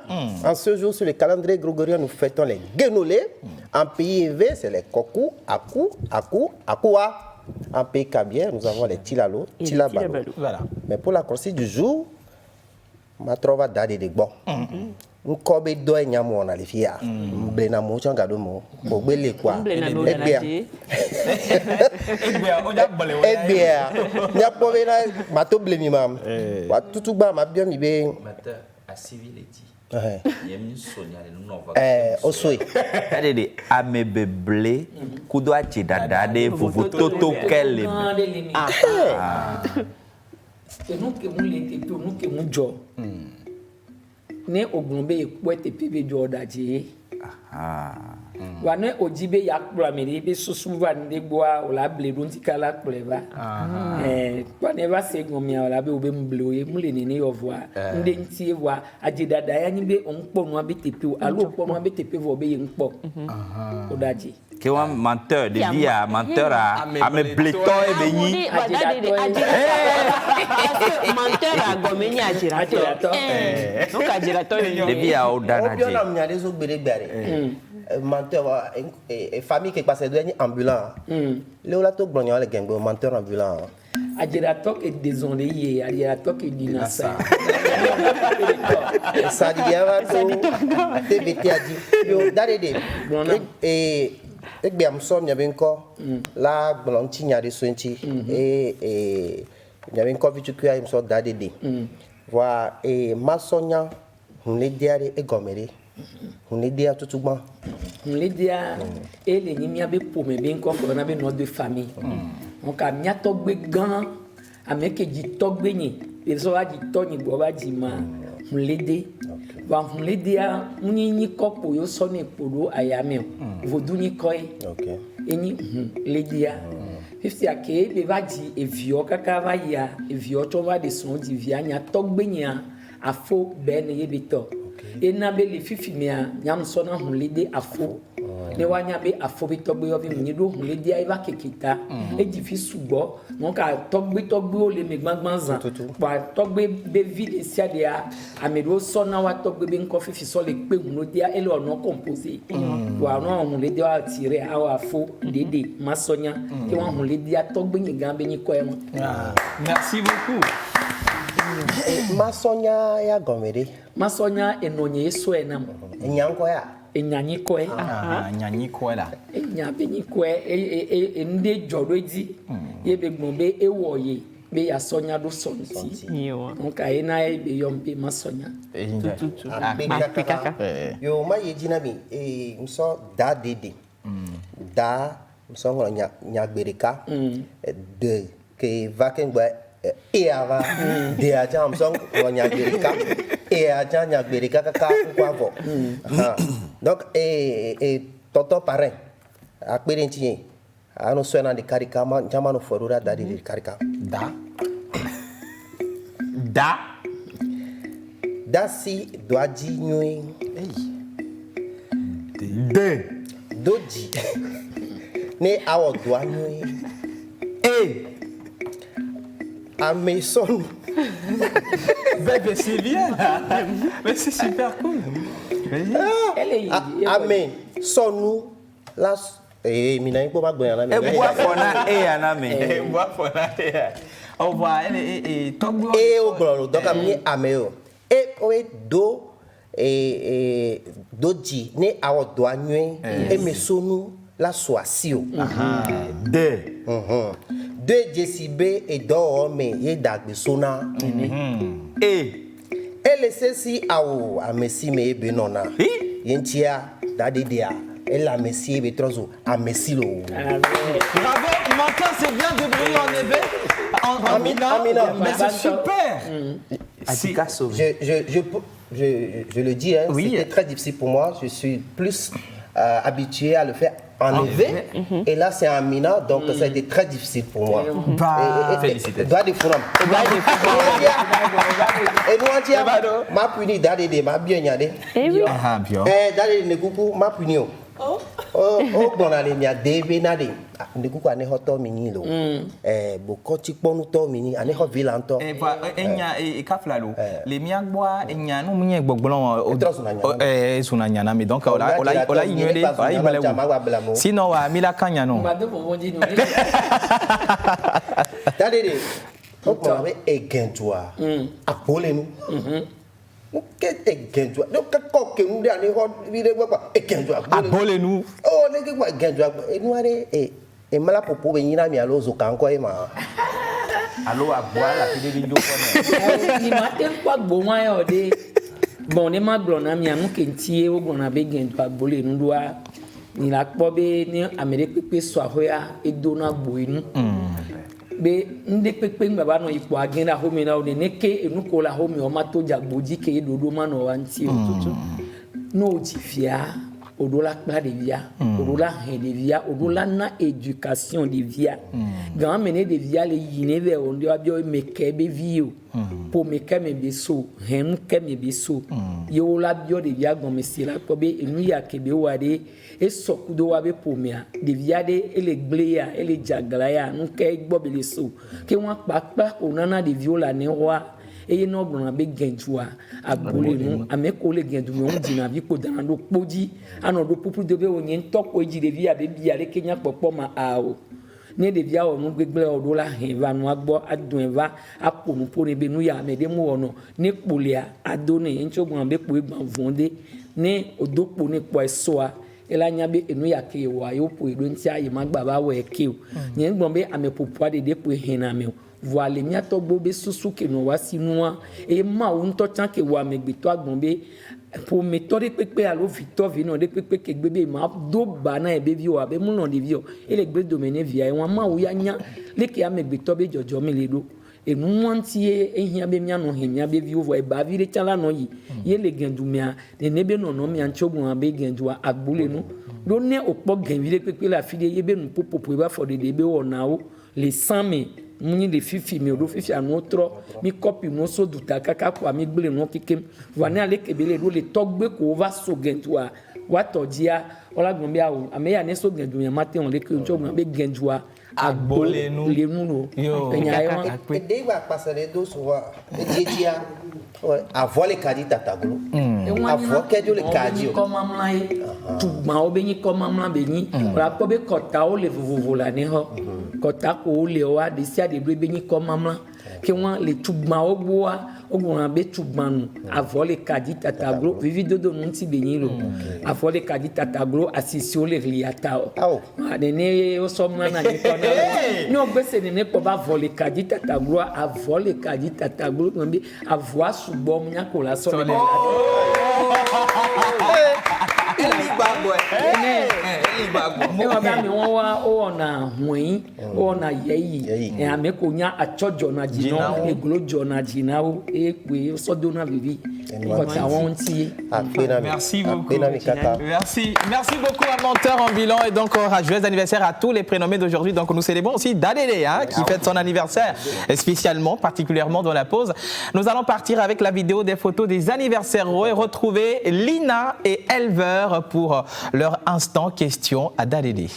S6: En ce jour, sur le calendrier grégorien, nous fêtons les Guénolés. En pays élevé, c'est les Kokou, Akou, Akou, Akoua. En pays Kabien, nous avons les Tilalo, Tilabalo.
S2: Voilà.
S6: Mais pour la croisée du jour, ma trova dade de bon. Nkobe do nyamo na lifia. Mblena mo changa do mo. Bogbele kwa. Egbea.
S2: Egbea o ja bole o.
S6: Egbea. Nya pobe na mato blemi mam. Wa tutugba ma bia mi be.
S9: Mata a civility. Yemi sonya le no va.
S6: Oswe.
S3: dalede amebeble kudo achi dada de vovo toto kele
S7: enu ke mu le te to nu ke mu jo ne ogun be epo te pe jo daji wa ne ojibe ya kpla me be susu va nde gboa o la ble don ti kala kpleva kwa ne va se gomia o la be obe mblo ye mu le ne yo voa nde nti voa aji dada ya ni be onpo no be te pe alo po no be te pe vo be ye npo o daji
S3: que un menteur de vie à menteur à me bléton et béni
S4: menteur à gomeni agirateur donc agirateur
S3: de vie à odanaje
S6: obiona mnyade zo gbere gbere menteur et famille qui passe de ambulant le la to gbonyo le gengbo menteur ambulant
S7: agirateur est désolé ye agirateur est dinasa
S6: ça dit va to TVT a dit yo darede et egbe amsom nyabe nko la gbonti nyade soenti et nyabe nko vichuku ya imso dadede wa et masonya hunle diare e gomere hunle dia tutugban
S7: hunle dia e le ni mia be pome be nko ko na be no de famille on ka mia to gbe gan ameke ji to gbe ni e so wa ji to ni gbo ba ji ma hunle de wa hunle dia ni kopo yo so ni podo ayame vodu ni koi
S6: okay
S7: eni le dia 50 ake be va ji evio kaka va ya evio to va de son di via nya to gbe nya afo be ne ye beto ena be le fifi mea nyam so na hunle de afo ne wa nya be afo be to gbe yo bi mu ni do hunle dia e va kekita e di fi subo mon ka to gbe o le me gbangban zan pa to gbe be vide sia dia amedo so na wa to gbe be nko fifi so le pe mu dia ele ono composé wa no hunle dia wa tire awa afo dede masonya ke wa hunle dia to gbe ni gan be ni ko e mo
S2: Merci beaucoup.
S6: masonya ya gomere
S7: masonya enonye so enam
S6: nyanko ya
S7: enyanyi ko e
S2: nyanyi ko la
S7: enya be ni ko e nde joro di ye be gbon be ewo ye be ya sonya do sonti donc ayena e be yom be ma sonya
S2: tout
S6: Kaka. Yo ma yejina mi mso da dede. Da mso ngolo nya gbereka de ke vaken gba e ava de aja mso ngolo nya gbereka e aja nya gbereka kaka kwa vo. Donc toto parrain akpere ntinye ano so na de karika ma jama no forura da de karika da si doaji nyui de doji ne awo doa nyui a maison
S2: Bébé, c'est bien. Mais c'est super cool.
S6: Amen. Sonu la mina ipo ba gbe yana mi.
S3: Bois fona yana mi.
S2: Bois fona. On voit elle togbo.
S6: O gboro donc ami ameo. Do doji ne awo do anwe me sonu la soasio. De jesibe e do me ye dagbe sona. Elle ceci awo amesi me ebe nona. Yentia dadedea. Elle a messi ebe trozo amesi lo.
S2: Bravo, Martin c'est bien débrouillé en effet. Amina, mais c'est super.
S6: Je le dis, hein, oui. C'était très difficile pour moi. Je suis plus habitué à le faire en éveil. Et là, c'est en Mina, donc ça a été très difficile pour moi.
S2: Félicitations.
S6: Doigt de fourram. Et nous, on dit, ma puni d'adédé, ma bien yadé.
S4: Eh oui.
S6: D'adédé, ne coucou, ma puni. Oh, bon, allez, mia débé nade. Ne coucou, ane hoto mini lo. Boko tikponu to mini, ane ho vilanto.
S2: Enya e kaflalo. Les miagboa enya no munye gbogbolon sunanyana mais donc ola ignoré sinon wa mila kanya no.
S6: Dadede. Opo ave egentua. Apole nu. Que egentua. Donc ko ke nu ane ho vide gba egentua.
S2: Apole nu.
S6: Oh, ne gba egentua. E nu are e mala popo be nyina mi alo zo kanko e ma.
S3: Allo aboa la fide bi do ko
S7: ni mate kwa gboma yo de bon ne ma glona mi anu kentie o glona be gentua bole nu doa ni la kpo be ni amere pepe so ahoya e do na gbo inu be nde pepe ngba no ipo agenda ho mi na o ne ke enu ko la ho mi o ma to jagboji ke dodo ma no wanti otutu no ti fia odola kpa de via odola hen de via odola na éducation de via grand mené de via le yine ve on dio abio meke be vio po meke me be so hen ke me be so yo la bio de via gon mesi la ko be enu ya ke be wade e sokudo wa be po mea de via de ele glea ele jagla ya nu ke gbo be le so ke won pa onana de viola ne wa eye no gbona be gentua abole nu ameko le gendu me on dina bi ko dan do poji anodo pupu de be onye ntoko eji de via be bia le kenya popo ma awo ne de via onu gbegble odo la heva nu agbo adun eva akonu po ne be nu ya me de mu ono ne polia adone enchogun be po egban vonde ne odopo ne po esoa ela nya be enu ya ke wa yo po edo nti aye magba ba we ke o nye gbon be amepopo de po hena me voilà mi atogbo be susu ke no wa sinua e ma o nto chan ke wa megbeto agbon be po metode pepe alo victor vi no de pepe ke gbebe ma do bana e be vi o abe mu no de vi o e le gbe domene via e won ma o ya nya le ke amegbeto be jojo mi le do e mu antie e hia be mia no hia be vi o vo e ba vi re chala no yi ye le gendu mia de ne be no no mi anchogun abe gendu agbole nu do ne opo gen vi le pepe la fi de ye be nu popo e ba for de be o na o le 100 muni de fifi mi do fifi anu tro mi copy no so duta kaka kwa mi gbele no kikem wani ale kebele do le togbe ko va so gentua wa tojia ola gbon bi awo ameya ne so gendu yan mate on le ke njo gbon be gentua agbole nu le nu no enya yo
S6: e de wa pasale do so wa ejia avo le kadi tatagolo avo kejo le kadi
S7: ko mamla e tugba obenyi ko mamla benyi ora ko be kota o le vovovo la ne ho kota ko o le o ade si ade benyi ko mamla que on les tubma au bois on a be tubmanu avant les kadi tatagro vivi dodo munti benyilo avant les kadi tatagro assisio les liata nene o somna na ni kona no bese nene ko ba voler kadi tatagro avant les kadi tatagro ngi avoir subom nya ko la so ona hui ona yeyi e ameko nya achojo na jino e glojo na jinao e pe sodona vivi
S2: merci beaucoup merci beaucoup à Monteur en bilan et donc joyeux anniversaire à tous les prénommés d'aujourd'hui. Donc nous célébrons aussi Dadélé qui fête son anniversaire spécialement particulièrement dans la pause. Nous allons partir avec la vidéo des photos des anniversaires et retrouver Lina et Elver pour leur instant question à Dadélé.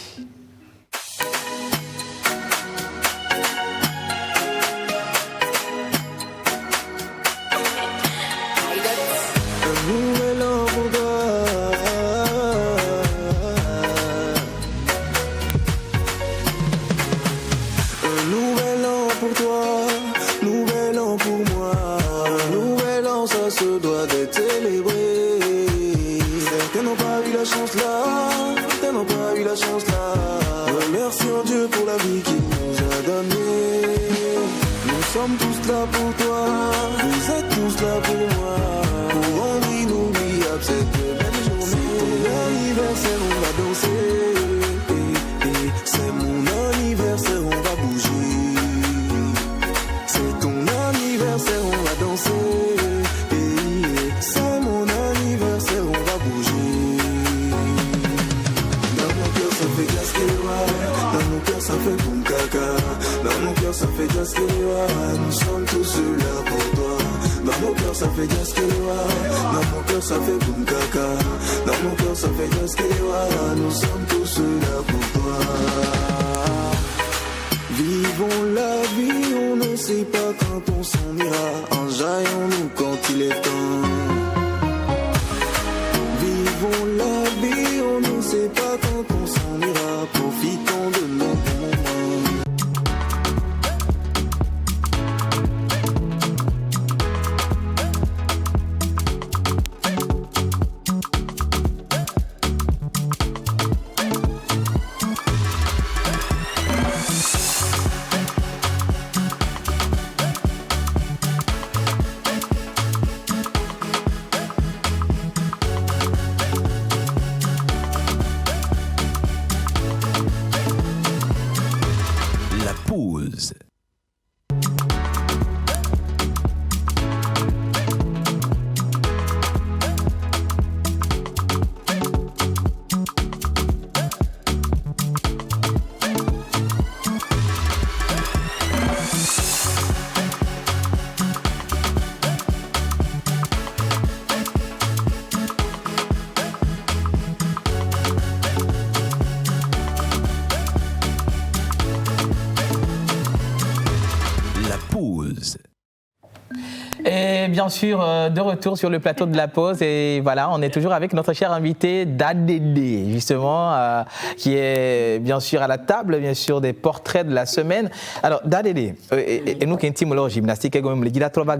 S2: Et bien sûr, de retour sur le plateau de la pause. Et voilà, on est toujours avec notre cher invité Dadélé, justement, qui est bien sûr à la table, bien sûr, des portraits de la semaine. Alors, Dadélé, et nous qui sommes gymnastique, et nous qui sommes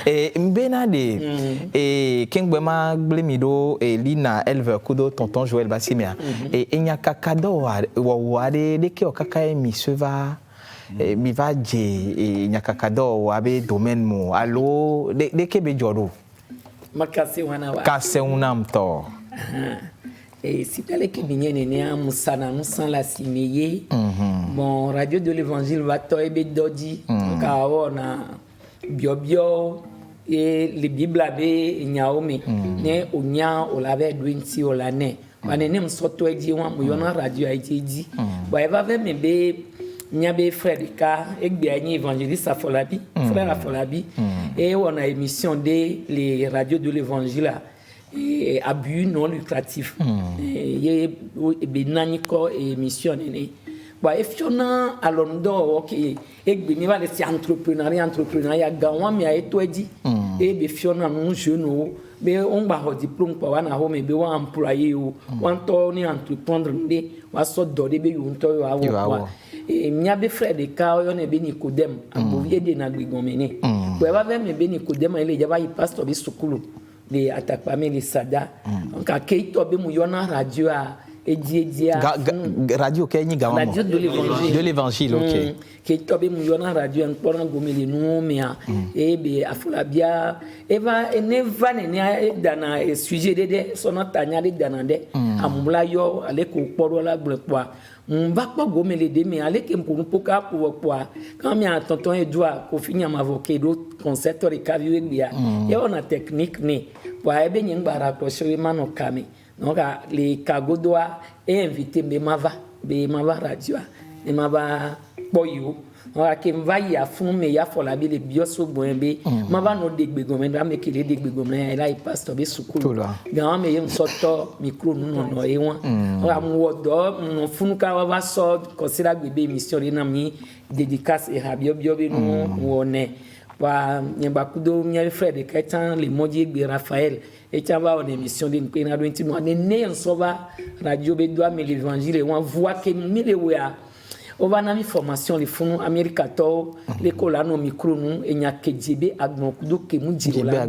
S2: et Mbenade, et Kengwema Blemido, et Lina, Elver, Kudo, Tonton Joël Bassimia, et Enyaka Kado, Wawade, Deke Okakae Miseva. Mi va je nyakakado wabe domaine mo allo de kebe joro
S7: makase wana wa
S2: kase unamto
S7: et si pale ke binyene ne amusana musala simeye bon radio de l'évangile va to ebe dodi ka ona biobio et les bible abe nyaome ne onya olave dwinti olane wanene msoto eji wa mo yona radio eji ba eva ve mebe Niabe frère de cas, évangéliste Afolabi, frère Afolabi, et on a émission les radios de l'évangile et abus non lucratif. Et benaniko émission né. Bon, et fiona à Londres, ok, et bien va laisser entrepreneuriat gawa mais a étoile dit et be fiona non jeune be on ba ho diplôme pa wana ho me be wa employé o wan to ni entreprendre ndé wa so do de be yo nto yo awo kwa e mia be frère de ka yo ne be Nicodème ambovie de na gbigomene bo ba be me be Nicodème ele jaba yi pastor be sukulu de atakpame le sada donc a keito be mu yona radio a
S2: radio Kenny Gamamo.
S7: Radio de l'évangile.
S2: OK.
S7: Qui tobe mu yona radio en porna gomeli no mea e be afula bia eva eneva ne dana e sujet de sona tanya de dana de amula yo ale ko poro la gblepwa mba pa gomeli de me ale ke mpunu poka kwa quand mi a tonton Edouard ko fini am avocat do concerto de kaviwe bia e ona technique ni wa ebe nyingba rapprocher mano kame donc les kagodoa est invité Bemava radio Bemava boyo on ke mva ya fun me ya fola be le bioso bonbe mava no degbe gomen da me kele degbe gomen ela pastor be sukulu gan me yem soto micro no e won on am wodo no fun ka wa so consider gbe émission na mi dédicace e habio be no wone wa nyamba kudo mi frère de Ketan le modi gbe Raphaël et tu vas en émission d'une peine à 20 mois né en sova radio bedoa mais l'évangile on voit que mille wea on va na formation les fonds America to l'école no micro nous et nya kejebe agbon kudo ke mu dira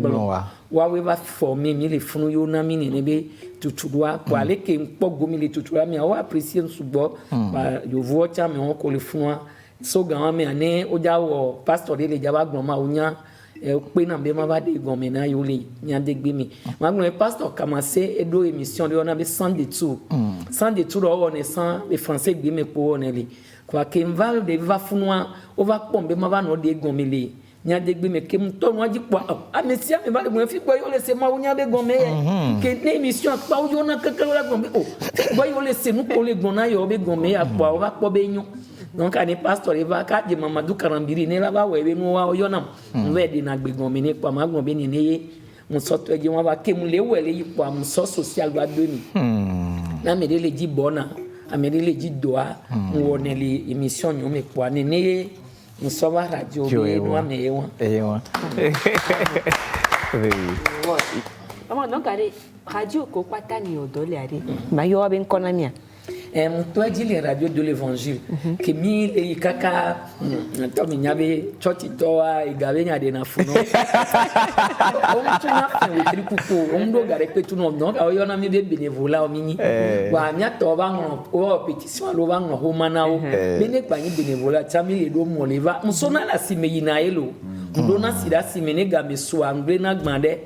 S7: wa we va former mille fonds yo na mine ne be tutudwa pour aller que po gomi le tutudwa mais on apprécier subo ba yo vocha mais on ko le fonds so gan mais ane o ja wo pastor de le jaba gbon ma onya pe na be ma ba de gomena yo le nya de gbe mi ma gbo pastor commencer e do émission de on a be sans détour on est sans les français gbe me po on li kwa ke mval de va funwa o va pombe ma ba no de gomele nya de gbe me ke mto no aji kwa a mesia me ba de mo fi kwa yo le se ma unya be gome ke ne émission pa o yo na keke la gombe o bo yo le se nu ko le gona yo be gome ya kwa o va po be nyu donc ane pastor eva ka de Mamadou Karambiri ne la ba wewe no wa yonam mvedi na gbegome ne kwa magbo be ne ye mo soto eje wa ba ke mu le wele yi kwa mo so social wa demi na me le di bona amere le di doa mo woni le émission nyo me kwa ne mo so wa radio be no me ye wa
S4: Maman donc allez radio ko kwatani odole ari ma yo ben konamia
S7: toi dit les radios de l'évangile que mi e kaka to mi nyabe choti toa e gabe nya de na funo o tuna fa we trikuko o ndo gare pe tuno donc o yona mi be bénévolat o mini wa nya to ba ngo o pétition lo ba ngo ho mana o bene gba ni bénévolat chami le do mo leva msona la simeyi na elo ndona sida simene game so angre na gbande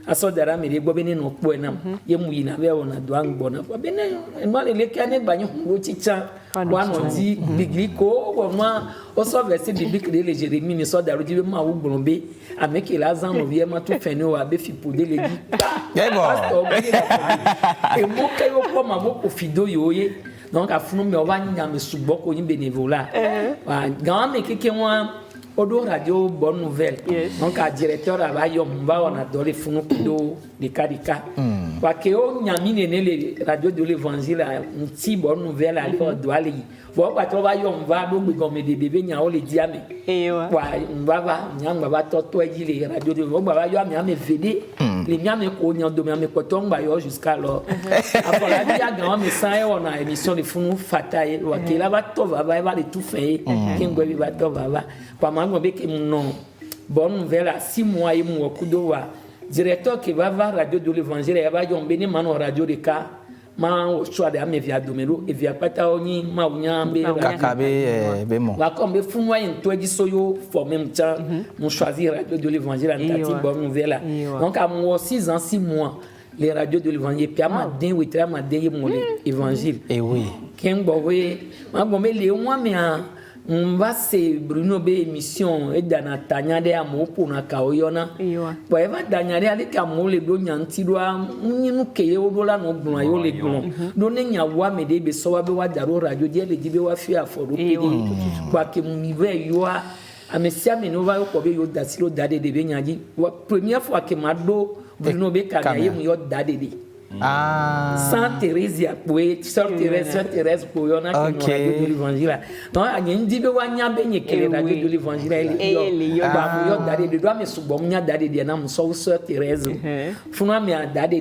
S7: aso dara mi de gbo bene no po enam ye mu yi na be wona do angbo na bene no le kane gba ni ho chicha wa no di bigliko wo ma o so verset biblique de Jérémie ni so dara di be ma wo gbonbe ameke la zan no vie ma tu fene wa be fi pode le di e mo ke yo ko ma mo ko fido yo ye donc afunu me o ba nya me subo ko yin bénévolat wa gan me keke wa Odo radio bonne nouvelle donc a directeur aba yo mba on adore funu kudo de kadika kwa ke o nyami ne le radio de l'évangile nti bonne nouvelle ali o do ali vo kwa to ba yo mba do gbe gome de bebe nya o le diame kwa mba ba nyamba ba to eji le radio de mba ba yo ami vede le nyame ko nya do mi ko to mba yo jusqu'à alors après la dia grand me sai on a émission de funu fataye wa ke la ba to ba le tout fait kengwe bi ba to ba kwa mango beke non bonne nouvelle à 6 mois et mo kudo wa directeur qui va voir radio de l'évangile ya ba yombe ni mano radio de ka ma o choix de ame via domelo e via pata oni ma unyambe
S2: kakabe bemo
S7: wa comme funwa into di soyo formé mta mon choisir radio de l'évangile en tati bonne nouvelle donc à moi 6 ans 6 mois les radios de l'évangile puis ma den we tra ma den mon évangile
S2: et oui
S7: kembo we ma bombe le moi mais mba se Bruno be émission e dana tanya de amopo na kaoyona bo eva danya de ale ka mo le do nyanti do nyinu keye odo la no gbon ayo le gbon do ne nyawa me de be so wa be wa daro radio de le dibe wa fi aforo pedi kwa ke mi ve yo a amesia me no va ko be yo dasilo dade de be nyaji wa première fois que ma do Bruno be ka ye mu yo dade de Sans Thérèse, il y a sœur Thérèse, pour y en a qui ont radio de l'évangile. Donc, il y a une dibe wanya benye qui est radio de l'évangile. Et il y a des doigts, mais souvent, il y a des diana, mon sœur Thérèse. Funa me a dade,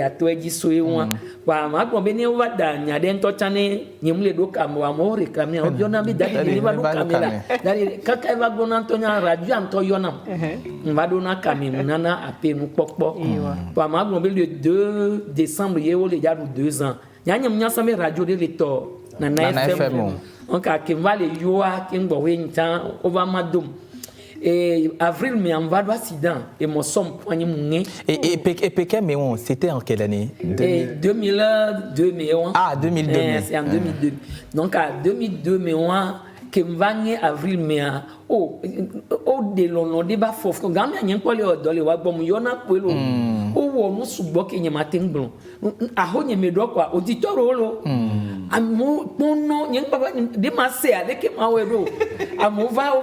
S7: a toi dit soye ouan. Wa ma ko bene wa da nya den to tane nyemle do kam wa mo réclamer o biona me dade ni wa do kamela. Dade kaka va gona to nya radio am to yonam. On va donner kamem nana apé nous pokpo. Wa ma ko be le 2 décembre yeo le ya 2 ans. Nya nyam nya sa me radio de leto na FM. On ka ke va le yoa ke ngbo we ntan over madum. Et avril, mais en va accident et mon somme poigné mon
S2: Et Pékin, mais c'était en quelle année?
S7: 2002, mais
S2: ah, 2002.
S7: C'est en 2002. Donc, à 2002, mais que m'vanye avril, mais de l'on débat fort. Quand on y a un peu de dollars, on bon, y en a peu l'eau. On subit qu'il y a matin blanc. À honye me doit quoi? Auditeur rolo. Amo pono nyang papa de masse avec ma wero. Amo va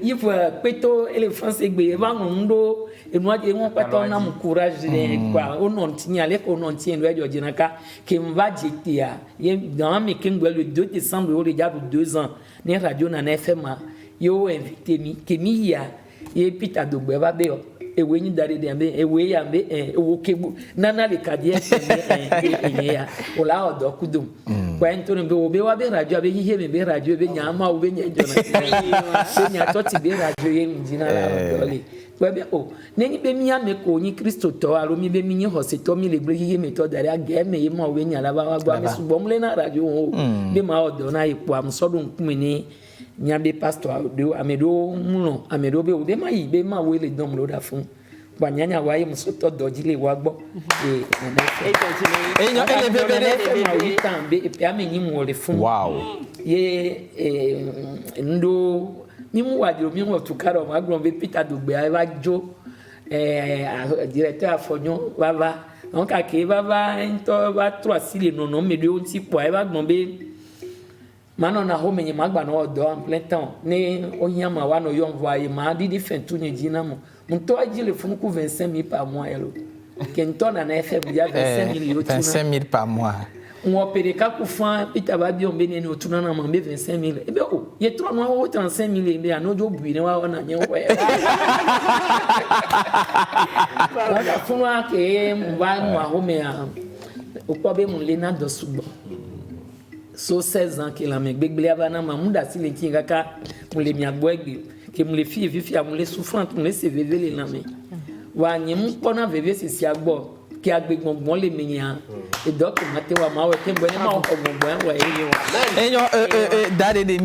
S7: il faut peto éléphant segbe va ngondo et moi et mon patron na courage quoi on non signalé qu'on non tient doit dire jinaka que m'va jetia dans mes kengwe le 2 décembre au déjà 2 ans né radio na FM yo invité mi kemi ya et puis ta dogbe va be e wenyi dare de ambe e we ya ambe e wo kebu nana le kadie ya ola odo kudum kwa ntoni be obe wa be radio be hihe be radio be nyama obe nya jona be nya toti be radio ye mjina la dole kwa be o neni be mi ame ko ni Kristo to alo mi be mi ni hose to mi le bre hihe me to dare aga me ye ma obe nya la ba gba be subom le na radio o be ma odo na ipo am so do nkumini nyabe pastor de amedo muno amedo be ode ma yibe ma wele dom lo da fun ba nyanya wa yi musoto dojile wa gbo e amenyi mu le fun
S2: wow
S7: ye ndo mi mu wa jo mi mo tukaro ma gbo be Peter Dogbe wa jo directeur afonyo baba on ka ke baba ento ba 3 sile nono me de on ti po e ba gbo be Mano na home nye magba na odo en plein temps ne onyama wa no yon voye ma di di fin tout nye dina mo mto ajile funku 25 000 par mois elo kento na FM ya 25 000 yo tuna
S2: 25 000 par mois
S7: on opere ka ku fan pita ba bi on bene ni otuna na mambe 25 000 ebe o ye 3 mois o 35 000 ebe anojo buire wa na nye wo e ba funwa ke mba mo home a okobe mun le na do subo so 16 ans qu'il a me gbegble abana mamunda sile kinga ka mule miagwegbe ke mule fie fifi amule souffrante mule se veve le lame wa nyem pona veve se si agbo ki agbegbongbon le menya e donc mate wa ma we ke bone ma ogbongbon wa
S2: dade de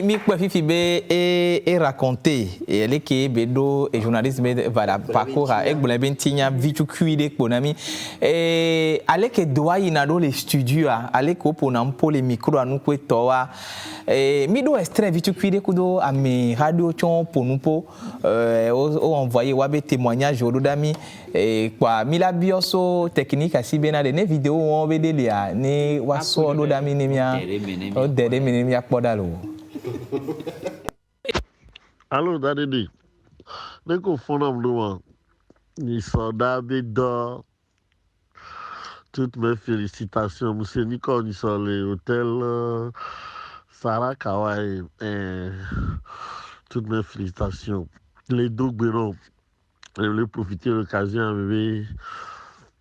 S2: mi kwa fifi be et raconter et les qui bedo et journaliste va parcours et gbole ben tinya vitu kuide konami et ale ke doa ina do les studios ale ko pona mpo le micro anu ko towa mi do extrait vitu kuide kudo a mi radio chon ponupo o envoyer wa be témoignage o do dami et kwa mi la bioso technique asi bena de ne vidéo on be de lia ni waso do dami ne mia o dede mi ne mia podalo.
S10: Alors Dadedi ne ko fonam do ni soda be do toutes mes félicitations monsieur Nico ni sur le hôtel Sarah Kawai toutes mes félicitations les deux bureaux je voulais profiter de l'occasion bébé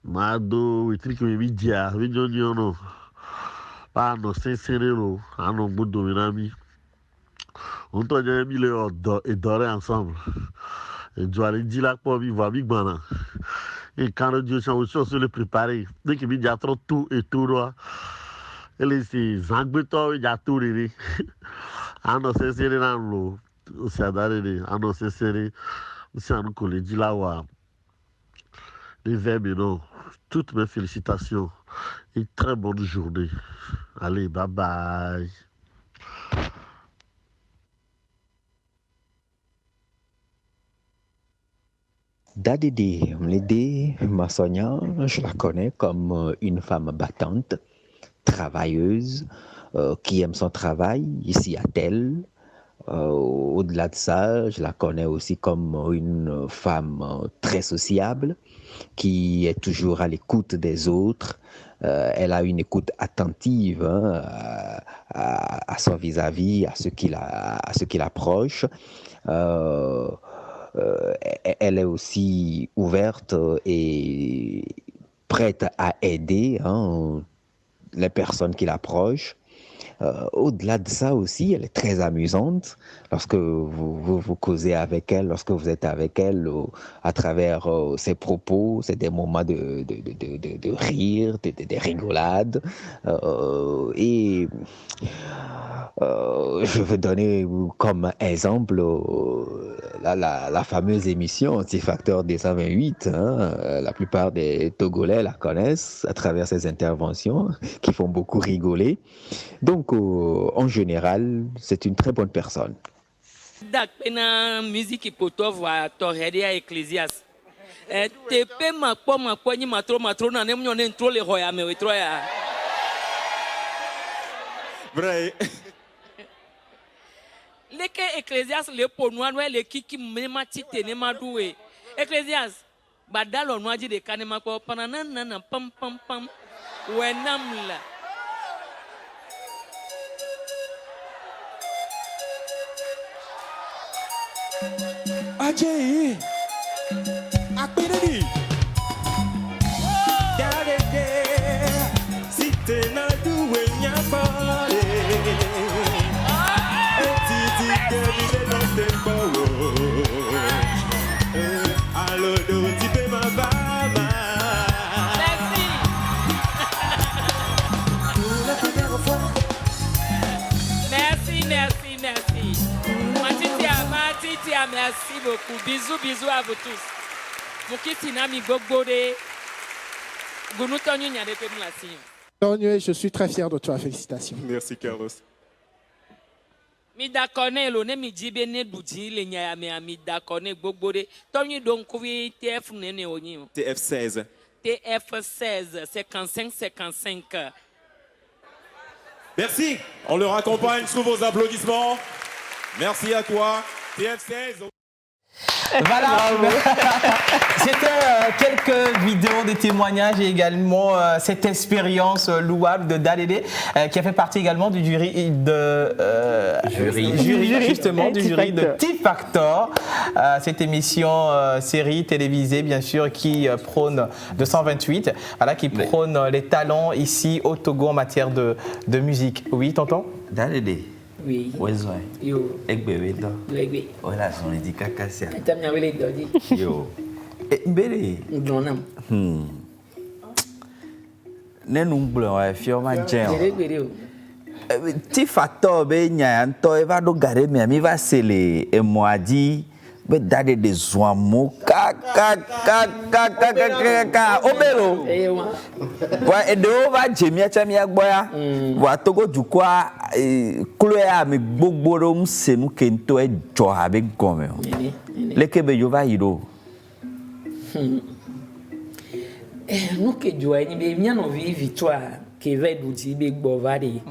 S10: Mado et truc me dia video ni ono pa no senserero ano bodo minami on to je mi le odo et doré ensemble et doit dire la pour vivre big bana et quand Dieu s'en sur le préparer dès que mi dia trop tout et tout droit ele si zangbeto ya tout riri ano sensere na lo o se adare ni ano sensere o se anu ko le di la wa les verbes non. Toutes mes félicitations et très bonne journée. Allez, bye bye.
S11: Dadidi Mlidi Massonia, je la connais comme une femme battante, travailleuse, qui aime son travail ici à Tel. Au-delà de ça, je la connais aussi comme une femme très sociable, qui est toujours à l'écoute des autres. Elle a une écoute attentive à son vis-à-vis, à ceux qui l'approchent. Elle est aussi ouverte et prête à aider les personnes qui l'approchent. Au-delà de ça aussi, elle est très amusante lorsque vous causez avec elle, lorsque vous êtes avec elle à travers ses propos. C'est des moments de rire, de rigolade. Et je veux donner comme exemple la fameuse émission Anti-Facteur 228. La plupart des Togolais la connaissent à travers ses interventions qui font beaucoup rigoler. Donc, en général, c'est une très bonne personne.
S7: Musique pour toi, voir Torreria Ecclésias. Tepe ma poigne matro na nem nyonen trop le roya me troya.
S3: Vrai.
S7: Leke Ecclésias le ponwa no le kiki mema tite ne madoué. Ecclésias badalo no aji de kanema ko panana na pam pam pam. Wenamla.
S3: Ajay, akpededi. Dadede, si te na duwe nyapale. Etiti kemi de no tempo. Allo do ti pe ma bama.
S7: Merci.
S3: Pour la première fois.
S7: Merci. Matitia, merci beaucoup. Bisous à vous tous. Mokitinami Gogode. Gounoutonu Nyade Pemlasi.
S12: Tonye, je suis très fier de toi. Félicitations.
S3: Merci, Carlos.
S7: Mi dakone lo ne mi jibe ne duji le nyaya me mi dakone Gogode. Tonye donc oui TF nene onyi.
S3: TF16.
S7: TF16 55.
S3: Merci. On leur accompagne sous vos applaudissements. Merci à toi. TF16.
S2: Voilà, c'était quelques vidéos, des témoignages et également cette expérience louable de Dadede qui a fait partie également du jury justement du jury de T-Factor, cette émission série télévisée bien sûr qui prône 228, voilà, qui prône les talents ici au Togo en matière de musique. Oui, tonton?
S9: Dadede.
S7: Oui.
S9: Yo. Egbewedo.
S7: Egbe.
S9: Ola son di kakasia.
S7: Etamnya wele dodi.
S9: Yo. Mbere.
S7: Ndonam.
S9: Nenu ngble wa fio ma jen.
S7: Gbere o.
S9: T-Factor be nya nto e va do gare mi va sele e moadi be Dadede zoamo ka obelo. Wa edo va jemi acha mi agboya. Wa Togo dukwa kloya mi gbogboro msenu kento e jo habe gome. Leke be yo va yiro.
S7: No que joa ni be minha no vi victoire que vai do ti be gbovare.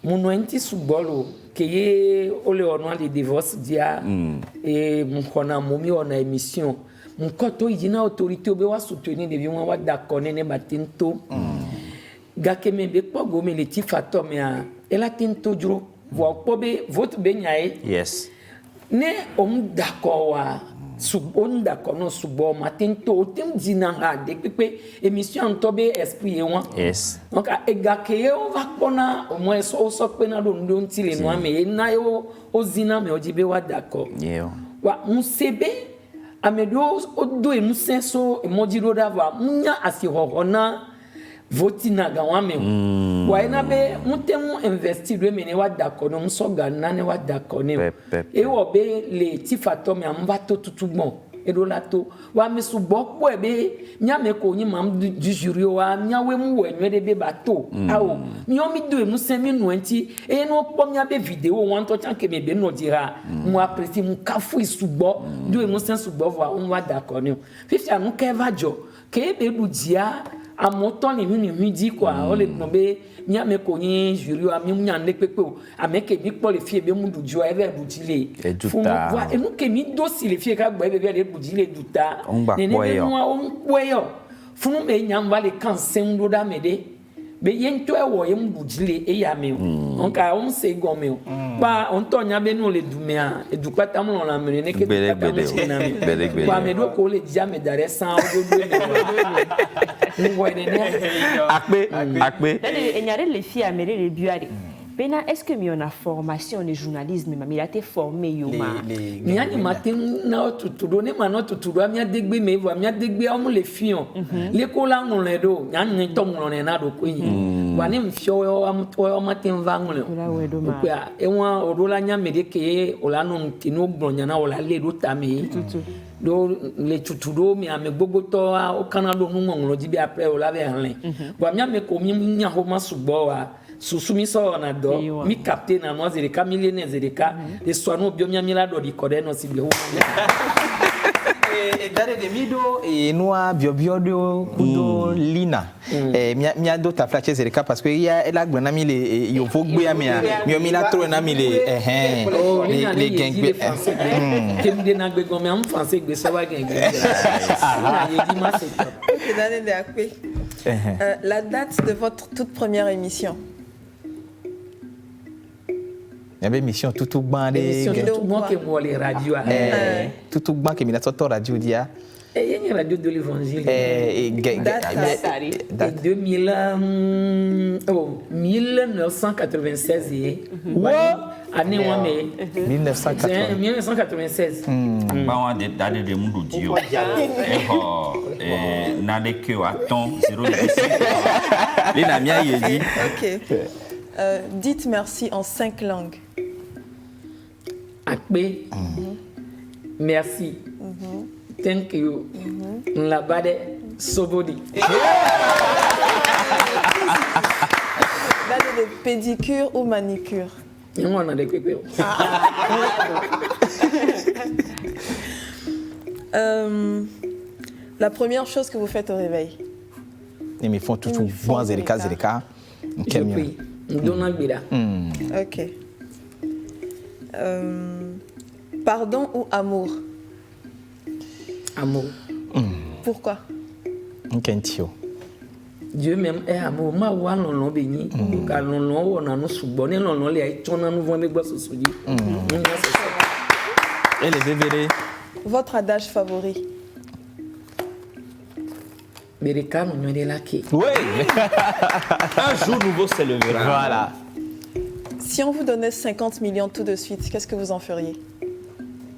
S7: Muno enti subolo que ye ole ono ali divorce dia e mkona momi ona émission. Mkoto ijina autorité obe wa soutenir de biwa wa dakone ne batinto. Gake me be pogo me le T-Factor me a ela tinto juro vo pobe vote be nyae.
S9: Yes.
S7: Ne d'accord wa subon d'accord no subo matinto tim dinanga de pepe émission tobe esprit yon.
S9: Yes.
S7: Donc egake o va kona o mo so pe na do ndo ntile no ame na yo ozina me ojibe wa d'accord.
S9: Yeah.
S7: Wa musebe amedo odo emusenso emojiro dava munya asihorona votina ga wame wa ina be mutemu investir do me ne wa d'accord no so ga na ne wa d'accord ne e wo be le T-Factor me amba to tutugbon e do lato wa me subo po e be nya me ko yin mam du jury wa nya we mu we nwe de be bato awo mi o mi do emusen mi nu enti e no po nya be video wan to chan ke me be no dira mu apresi mu kafu isubo do emusen subo wa on wa d'accord ne fifi anu ke va jo ke be du dia à mon temps les huit dit quoi on les nommer mia me konyi jury a mi nya ne pepe o ameke bi po le fie be mu du jo ebe bujile fun wa enu ke mi do si le fie ka gbo ebe be le bujile duta ne ne no a on poyo fun me nya mba le kan sem do da me de be yen to e wo yem bujile e ya me on ka on se go me ba on to nya be no le dumea e du pata mo la me ne ke pata mo na me ba me do ko le dia me dare san o do
S4: akbe et nyare les filles à mêler les buari Bena, est-ce que mi on a formation de journalisme mais il a été formé yoma
S7: mi ani matin na tutudo ne mano tutudo mi adegbe me vo mi adegbe am le fion le ko la ngun le do nya nyi to ngun le na do ko yin wa ne mfio am to matin va ngun le ko ya e won odo la nya me de ke o la no tinu gbon na o la le do ta mi do le tutudo mi ame gbogbo to o kana do nu ngun lo ji bi après o la be hanle wa mi ame ko mi nya ho ma subo wa susumi so na do mi capte na no zereka milene zereka de swano biomia milado di kodeno sibi ho
S2: e dare de mido e noa biobiodo kudo lina mia do ta flache zereka parce que ya ela gbona mi le yo fogbe ya mi la tro na mi le les gengbe
S7: kem de na gbe gomme en français gbe so wa gengbe
S8: OK dare de akpe la date de votre toute première émission.
S2: Il y avait émission tout ban
S7: émission tout bon que moi les radio
S2: tout ban que mina sorto radio dia
S7: et il y a radio de l'évangile
S2: et
S7: 1996 année moi mais 1996
S9: ba wa de date de mundo dio na de que attend 0,5 les na mia yedi.
S8: OK. Dites merci en 5 langues.
S7: Akbe. Merci. Thank you. Nlabade sobodi.
S8: Date de pédicure ou manicure?
S7: On a des pépés.
S8: La première chose que vous faites au réveil?
S2: Ils me font tout bon zereka.
S7: Je prie.
S8: OK. Pardon ou amour?
S7: Amour.
S8: Pourquoi?
S7: Dieu même est amour. Ma wa non béni. Donc non on a nous subonné non les ay tona nous vont gbo sosodi.
S2: Et les bébés.
S8: Votre adage favori?
S7: Bereka nous nous relaki.
S2: Oui.
S9: Un jour nouveau s'élèvera.
S2: Voilà.
S8: Si on vous donnait 50 millions tout de suite, qu'est-ce que vous en feriez?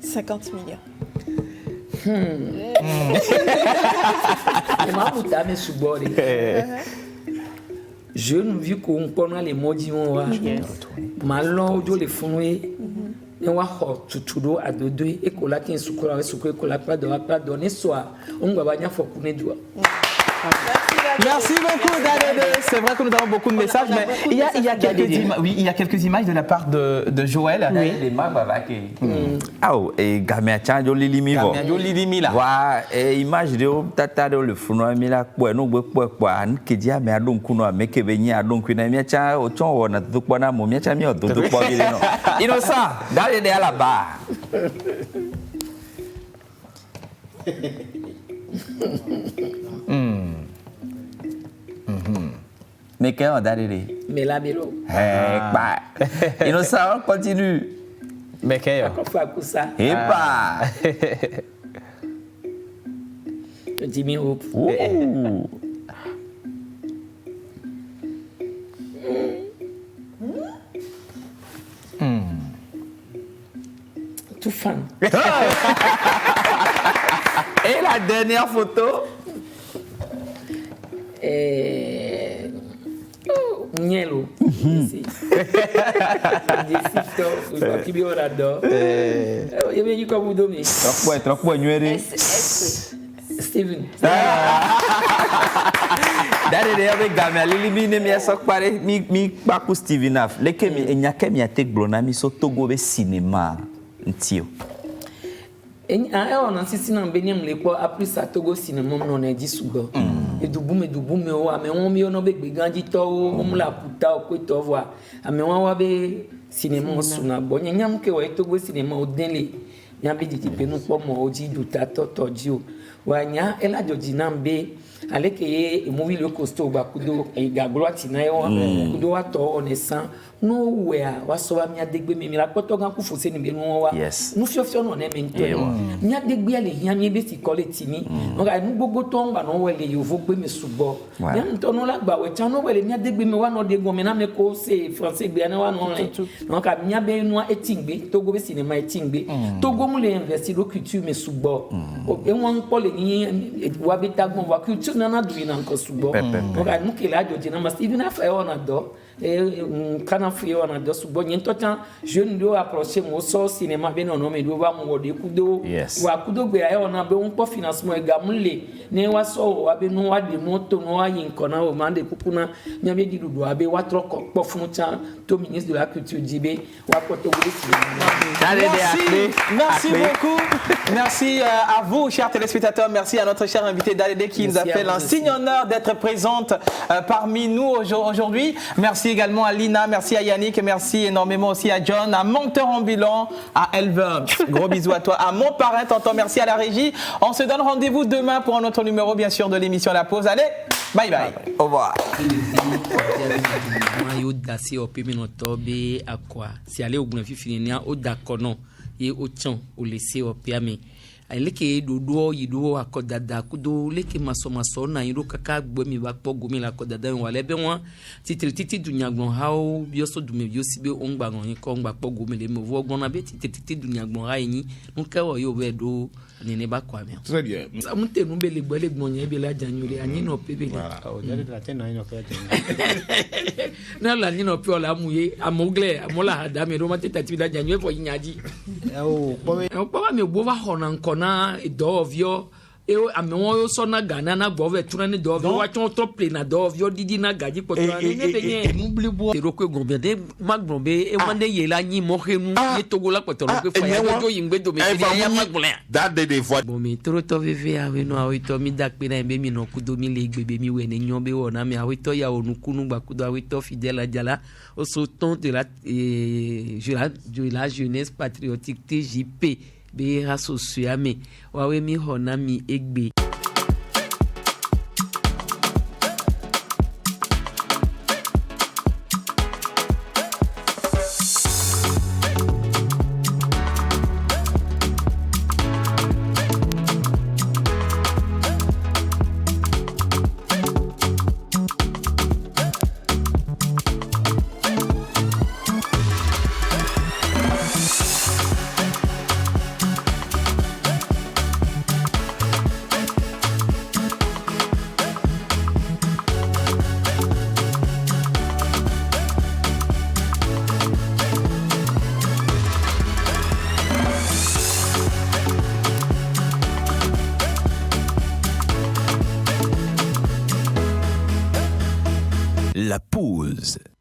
S8: 50 millions.
S7: Je ne vis qu'on connaît les mots d'Ion. Malon, je les fouille. Ne wa ho tutudo adodo e kola kin sukura we sukure kola pa donner soir on va banya fo kune dua.
S2: Merci beaucoup Dadede. C'est vrai que nous avons beaucoup de messages, mais il y a quelques images de la part de Joël.
S9: Oui. Ah et gamia chanjo lilimi vo.
S2: Gamia lilimi là.
S9: Wa image de tata de le funo mi la po no gbe po an kedia me adon kuno ameke benyi adon kuna mi cha o chon wona tukpo na mo mi cha mi o tukpo bi no. Innocent, Dadede à la barre. Mais qu'est-ce qu'on a dit?
S7: Mais la bélo.
S9: Bah. Innocent, continue.
S2: Mais qu'est-ce
S7: qu'on fait pour ça?
S9: Et bah.
S7: Jimmy Hope. Tout fan.
S9: Et la dernière photo?
S7: Nielo.
S9: Trop nuéré.
S7: Steven.
S9: Dadede avec gamia lilimine mi sok pare mi baku Steven af. Leke mi enyake mi atek blona mi so Togo be cinéma ntio.
S7: On a sisi na benyam le ko après ça Togo cinéma non na di sugo. edubume o amewo mi ono be gbegãdzitɔwo wo mu le aƒuta o koetɔ voa amewo wa be cinéma suna gbɔ nyanyam ke wɔ etogbo cinéma o den le miabe didipenukpɔmɔwo dzi dutatɔtɔ dzi o wa nya ela dzɔdzi nam be aleke ye movie le costo ba kudo gaglo atina ye wa kudo wa tɔ onesan no wea wa so ba mia degbe mi la kpɔtɔ gan ku fose ni be no wa nu fiofio no ne me nto mia degbe ale hia mi be si kole tini no ga nu gbogbo to ngba no wele yovo gbe mi subo mia nto no la gba we chan no wele mia degbe mi wa no de go me na me ko se français gbe na wa no le no ka mia be no etingbe togo be cinéma etingbe togo mu le investir au culture me subo e won po le ni wa be tagbon wa culture nana duina nko subo no ka mu ke la joje na mas even afa e wona do kana fui wana do subo nyento tan jeune do approcher mo so cinéma be no me do ba mo wode kudo wa kudo gbe ayo na be un po financement ega mule ne wa so wa be no wa de moto no wa yin kona o mande pupuna nya be didu do abe wa tro po fun tan to ministre de la culture dibe wa poto gbe
S2: merci beaucoup. Merci à vous, chers téléspectateurs. Merci à notre cher invité Dalédé qui nous a fait l'insigne honneur d'être présente parmi nous aujourd'hui. Merci également à Lina, merci à Yannick, merci énormément aussi à John, à Monteur Ambulant, à Elver. Gros bisous à toi, à mon parrain, tonton, merci à la régie. On se donne rendez-vous demain pour un autre numéro, bien sûr, de l'émission La Pause. Allez, bye bye.
S9: Au revoir.
S7: Ye ochan o lese o piame leke dodo yido akodada kudo leke maso na yiro kaka gbo mi ba po gomi la akodada wa lebe won titi dunyagbon ha o bioso dume biosi be ongba ron ko ngba po gomi le mo vo ogbon na be titi dunyagbon ha yin nu kewo yo be do nene ba kwa mi très bien amute nu be le gbo le gbon yen be la janyure anyi no pe be voilà o jare la ten na yin no fe na la ni no pe ola muye amogle amola hada me do ma tati da janyure fo yinyaji o po mi gbo va hona nkona idovio amewon yo so na Ghana na gbove tuna ni dovio wa chon to play na dovio didi na gaji potona ni ne benye n'oubliez roko gbon de magbonbe e wande ye la yin mo henu ye togo la potona ko fa ya to yingbe do me ya magbon
S6: that day they vote
S7: bon mi toro to veve awe no awe to mi dak pe na be mi no kudo mi le gbebe mi we ne nyon be wona mi awe to ya onukunu gba kudo awe to fidèle ajala au sauton de la jeunesse patriotique TJP be rasosiame wawe mi hona mi egbe.
S1: La pause.